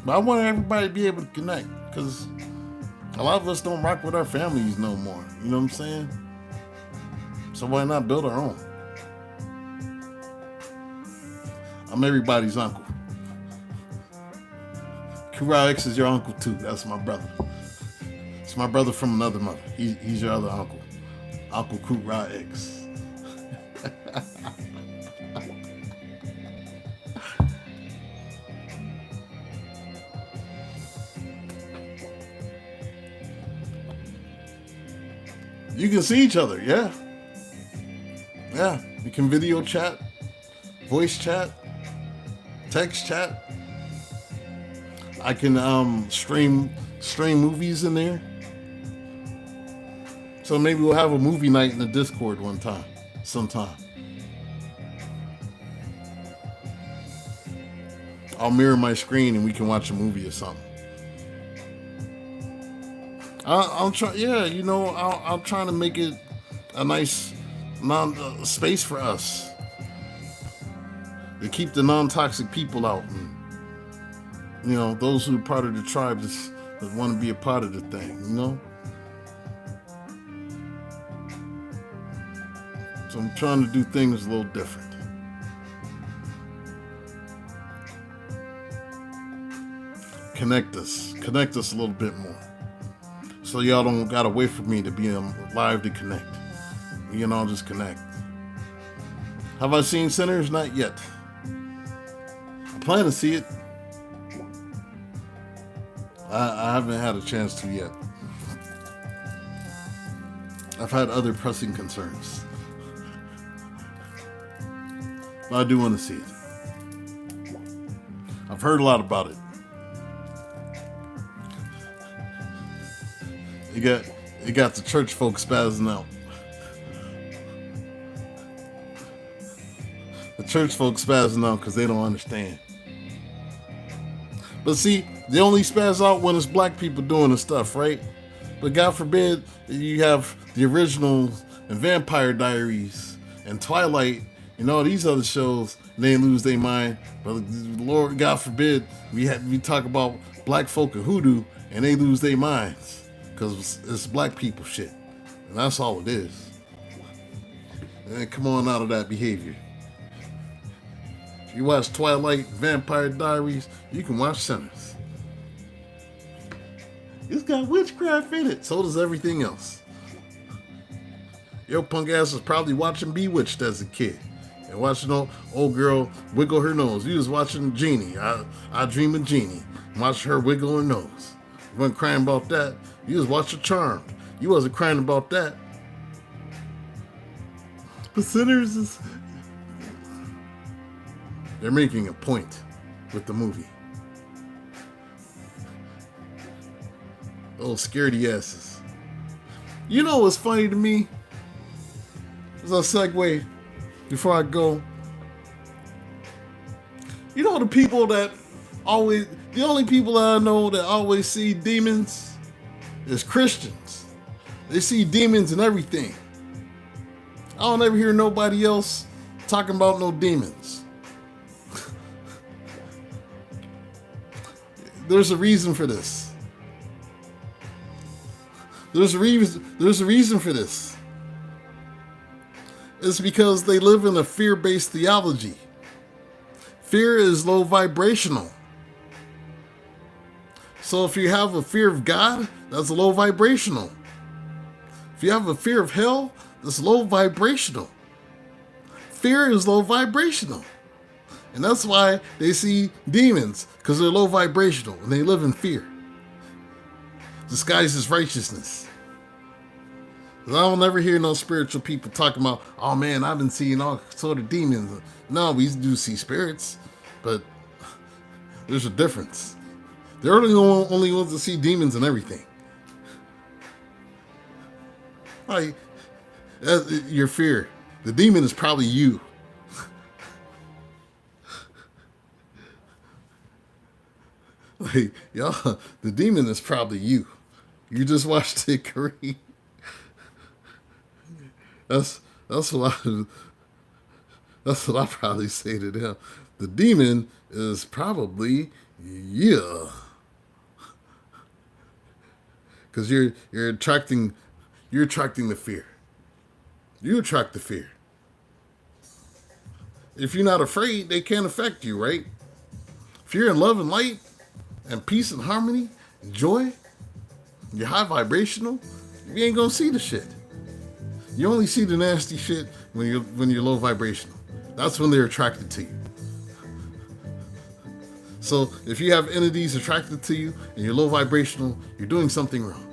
But I want everybody to be able to connect, because a lot of us don't rock with our families no more. You know what I'm saying? So why not build our own? I'm everybody's uncle. Kura X is your uncle too. That's my brother. It's my brother from another mother. He's your other uncle. Uncle Kura X. You can see each other, yeah. Yeah, you can video chat, voice chat, text chat. I can stream movies in there. So maybe we'll have a movie night in the Discord sometime. I'll mirror my screen and we can watch a movie or something. I'm trying to make it a nice space for us to keep the non-toxic people out, and those who are part of the tribe that want to be a part of the thing, So I'm trying to do things a little different. Connect us a little bit more. So y'all don't gotta wait for me to be live to connect. We can all just connect. Have I seen Sinners? Not yet. I plan to see it. I haven't had a chance to yet. I've had other pressing concerns. but I do want to see it. I've heard a lot about it. It got the church folks spazzing out. The church folks spazzing out because they don't understand. But see, they only spaz out when it's black people doing the stuff, right? But God forbid you have the original and Vampire Diaries and Twilight and all these other shows, and they lose their mind. But Lord, God forbid, we talk about black folk and hoodoo, and they lose their minds because it's black people shit, and that's all it is. And come on out of that behavior. If you watch Twilight, Vampire Diaries, you can watch Sinners. It's got witchcraft in it. So does everything else. Your punk ass was probably watching Bewitched as a kid. And watching old girl wiggle her nose. You was watching Jeannie. I Dream of Jeannie. Watch her wiggle her nose. You wasn't crying about that. You was watching Charmed. You wasn't crying about that. But Sinners is... They're making a point with the movie. Oh, scaredy asses. You know what's funny to me? As a segue, before I go, you know the only people that I know that always see demons is Christians. They see demons in everything. I don't ever hear nobody else talking about no demons. There's a reason for this. There's a reason for this. It's because they live in a fear-based theology. Fear is low vibrational. So if you have a fear of God, that's low vibrational. If you have a fear of hell, that's low vibrational. Fear is low vibrational. And that's why they see demons, because they're low vibrational and they live in fear. Disguised as righteousness. I don't ever hear no spiritual people talking about, oh man, I've been seeing all sort of demons. No, we do see spirits, but there's a difference. They're the only ones that see demons and everything. Like, your fear. The demon is probably you. Like, y'all, the demon is probably you. You just watched it, Kareem. That's what I probably say to them. The demon is probably you. Because you're attracting the fear. You attract the fear. If you're not afraid, they can't affect you, right? If you're in love and light and peace and harmony and joy, you're high vibrational, you ain't gonna see the shit. You only see the nasty shit when you're low vibrational. That's when they're attracted to you. So if you have entities attracted to you and you're low vibrational, you're doing something wrong.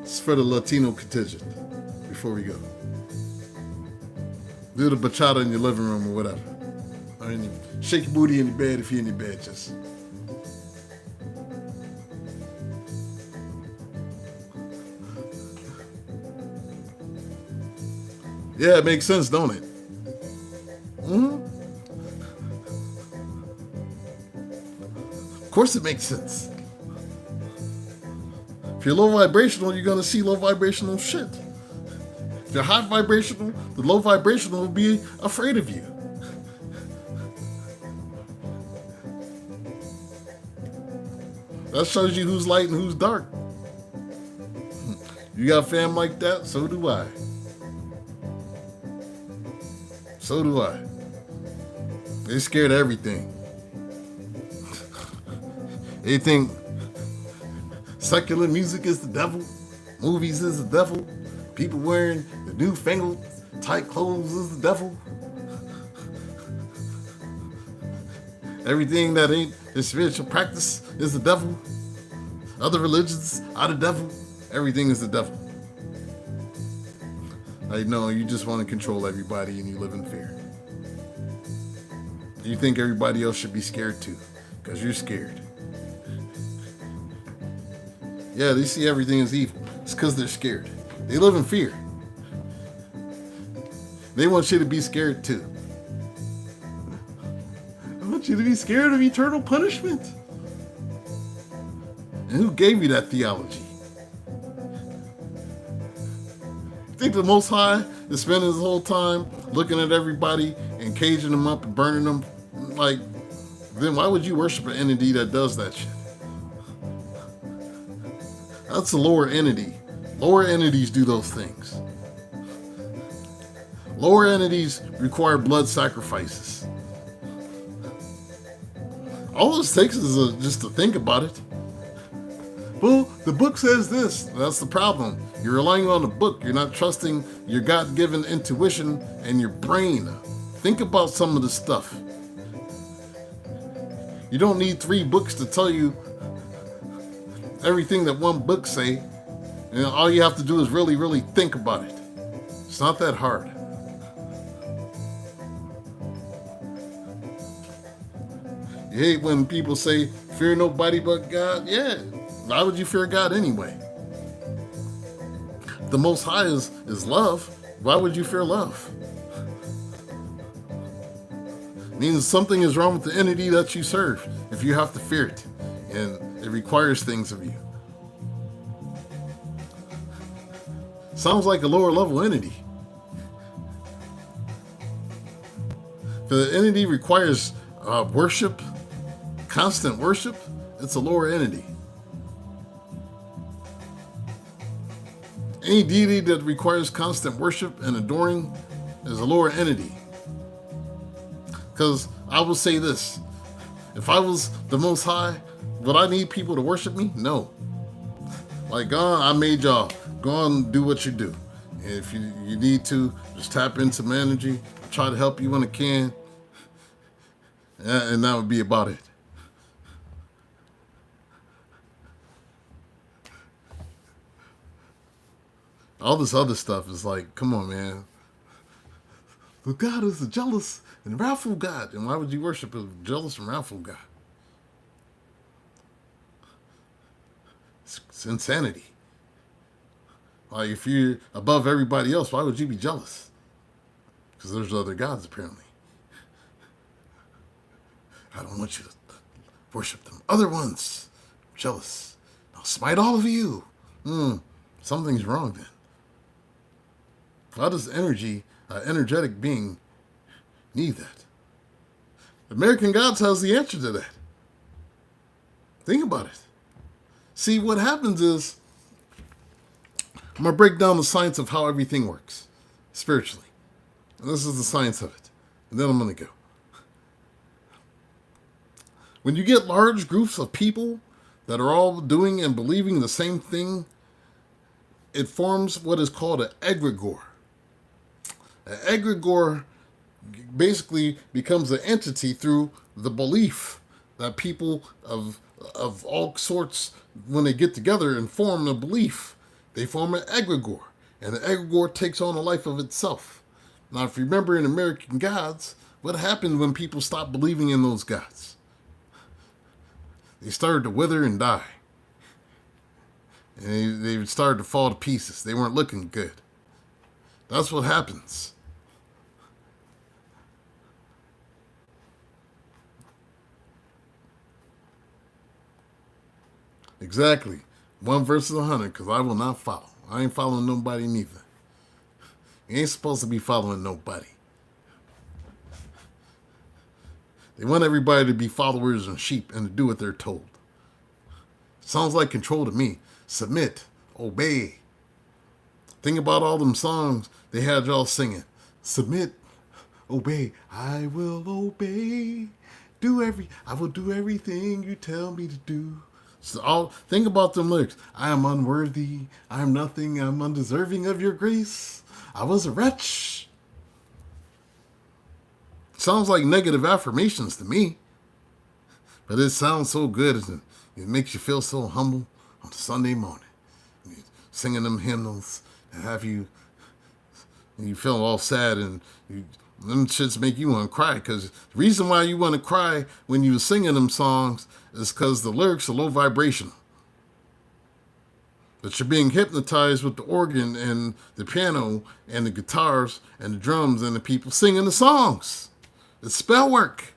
It's for the Latino contingent. Before we go, do the bachata in your living room or whatever. I mean, shake your booty in the bed if you're in your bed, just. Yeah, it makes sense, don't it? Mm-hmm. Of course it makes sense. If you're low vibrational, you're going to see low vibrational shit. If you're high vibrational, the low vibrational will be afraid of you. That shows you who's light and who's dark. You got fam like that? So do I. So do I. They're scared of everything. They think secular music is the devil, movies is the devil, people wearing the newfangled tight clothes is the devil. Everything that ain't the spiritual practice is the devil. Other religions are the devil. Everything is the devil. I know you just want to control everybody and you live in fear. You think everybody else should be scared too, because you're scared. Yeah, they see everything as evil. It's because they're scared. They live in fear. They want you to be scared too. I want you to be scared of eternal punishment. And who gave you that theology? You think the Most High is spending his whole time looking at everybody and caging them up and burning them? Like, then why would you worship an entity that does that shit? That's a lower entity. Lower entities do those things. Lower entities require blood sacrifices. All this takes is just to think about it. Well, the book says this. That's the problem. You're relying on the book. You're not trusting your God-given intuition and your brain. Think about some of the stuff. You don't need 3 books to tell you everything that one book say. And all you have to do is really, really think about it. It's not that hard. You hate when people say, fear nobody but God. Yeah, why would you fear God anyway? The Most High is love. Why would you fear love? It means something is wrong with the entity that you serve if you have to fear it. And it requires things of you. Sounds like a lower level entity. If the entity requires worship, constant worship, it's a lower entity. Any deity that requires constant worship and adoring is a lower entity. Because I will say this, if I was the Most High, would I need people to worship me? No. Like, God, I made y'all. Go on and do what you do. And if you need to, just tap into my energy. I'll try to help you when I can. And that would be about it. All this other stuff is like, come on, man. The God is a jealous and wrathful God. And why would you worship a jealous and wrathful God? It's insanity. Like, if you're above everybody else, why would you be jealous? Because there's other gods, apparently. I don't want you to worship them. Other ones. I'm jealous. I'll smite all of you. Something's wrong then. Why does energetic being need that? American Gods has the answer to that. Think about it. See, what happens is, I'm going to break down the science of how everything works, spiritually. And this is the science of it. And then I'm going to go. When you get large groups of people that are all doing and believing the same thing, it forms what is called an egregore. An egregore basically becomes an entity through the belief that people of all sorts, when they get together and form a belief, they form an egregore. And the egregore takes on a life of itself. Now, if you remember in American Gods, what happened when people stopped believing in those gods? They started to wither and die. And they started to fall to pieces. They weren't looking good. That's what happens. Exactly. 1 versus 100, because I will not follow. I ain't following nobody neither. You ain't supposed to be following nobody. They want everybody to be followers and sheep and to do what they're told. Sounds like control to me. Submit. Obey. Think about all them songs they had y'all singing. Submit. Obey. I will obey. I will do everything you tell me to do. So think about them lyrics. I am unworthy. I am nothing. I'm undeserving of your grace. I was a wretch. Sounds like negative affirmations to me. But it sounds so good. It makes you feel so humble on a Sunday morning. Singing them hymnals and have you and you feel all sad, and them shits make you want to cry. Because the reason why you want to cry when you were singing them songs is because the lyrics are low vibrational. But you're being hypnotized with the organ and the piano and the guitars and the drums and the people singing the songs. It's spell work.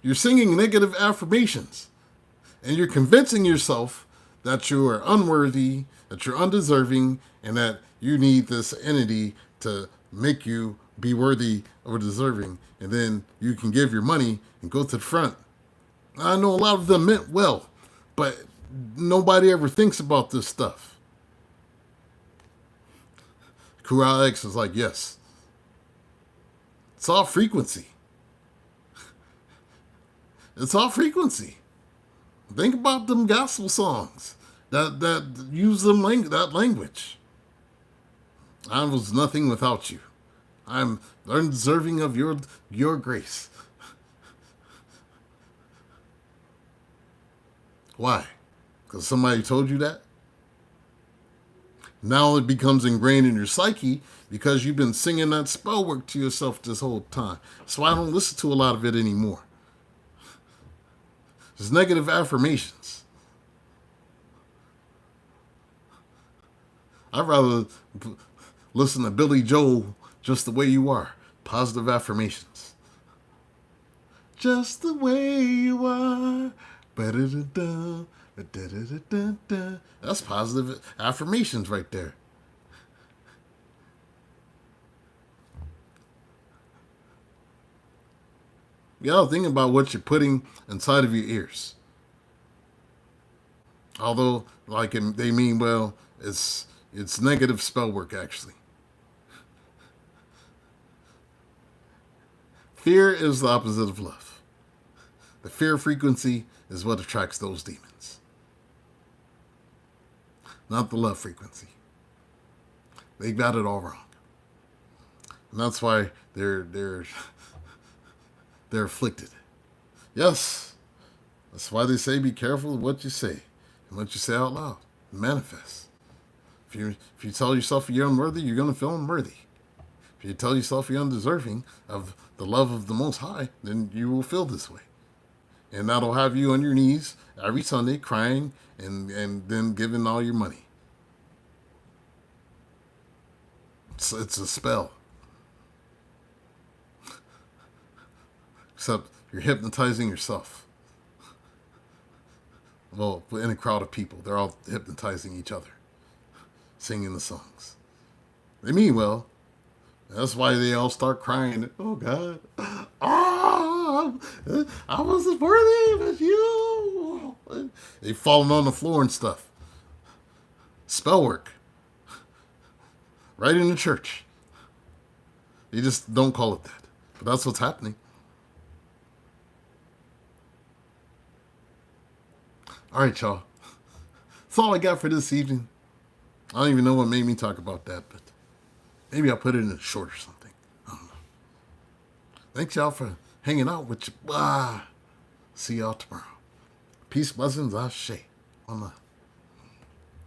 You're singing negative affirmations, and you're convincing yourself that you are unworthy, that you're undeserving, and that you need this entity to make you be worthy or deserving, and then you can give your money and go to the front. I know a lot of them meant well, but nobody ever thinks about this stuff. Kural X is like, yes. It's all frequency. It's all frequency. Think about them gospel songs that use that language. I was nothing without you. I'm undeserving of your grace. Why? Because somebody told you that? Now it becomes ingrained in your psyche because you've been singing that spell work to yourself this whole time. So I don't listen to a lot of it anymore. It's negative affirmations. I'd rather listen to Billy Joel, Just the Way You Are. Positive affirmations. Just the way you are. That's positive affirmations right there. You gotta think about what you're putting inside of your ears. Although, they mean well, it's negative spell work, actually. Fear is the opposite of love. The fear frequency is what attracts those demons, not the love frequency. They got it all wrong, and that's why they're afflicted. Yes, that's why they say be careful of what you say and what you say out loud. It manifests. If you tell yourself you're unworthy, you're going to feel unworthy. If you tell yourself you're undeserving of the love of the Most High, then you will feel this way. And that'll have you on your knees every Sunday crying and then giving all your money. It's a spell. Except you're hypnotizing yourself. Well, in a crowd of people, they're all hypnotizing each other, singing the songs. They mean well. That's why they all start crying. Oh, God. Oh, I wasn't worthy of you. They falling on the floor and stuff. Spell work. Right in the church. You just don't call it that. But that's what's happening. All right, y'all. That's all I got for this evening. I don't even know what made me talk about that, but maybe I'll put it in a short or something. I don't know. Thanks, y'all, for hanging out with you. See y'all tomorrow. Peace, blessings, ashe. One love.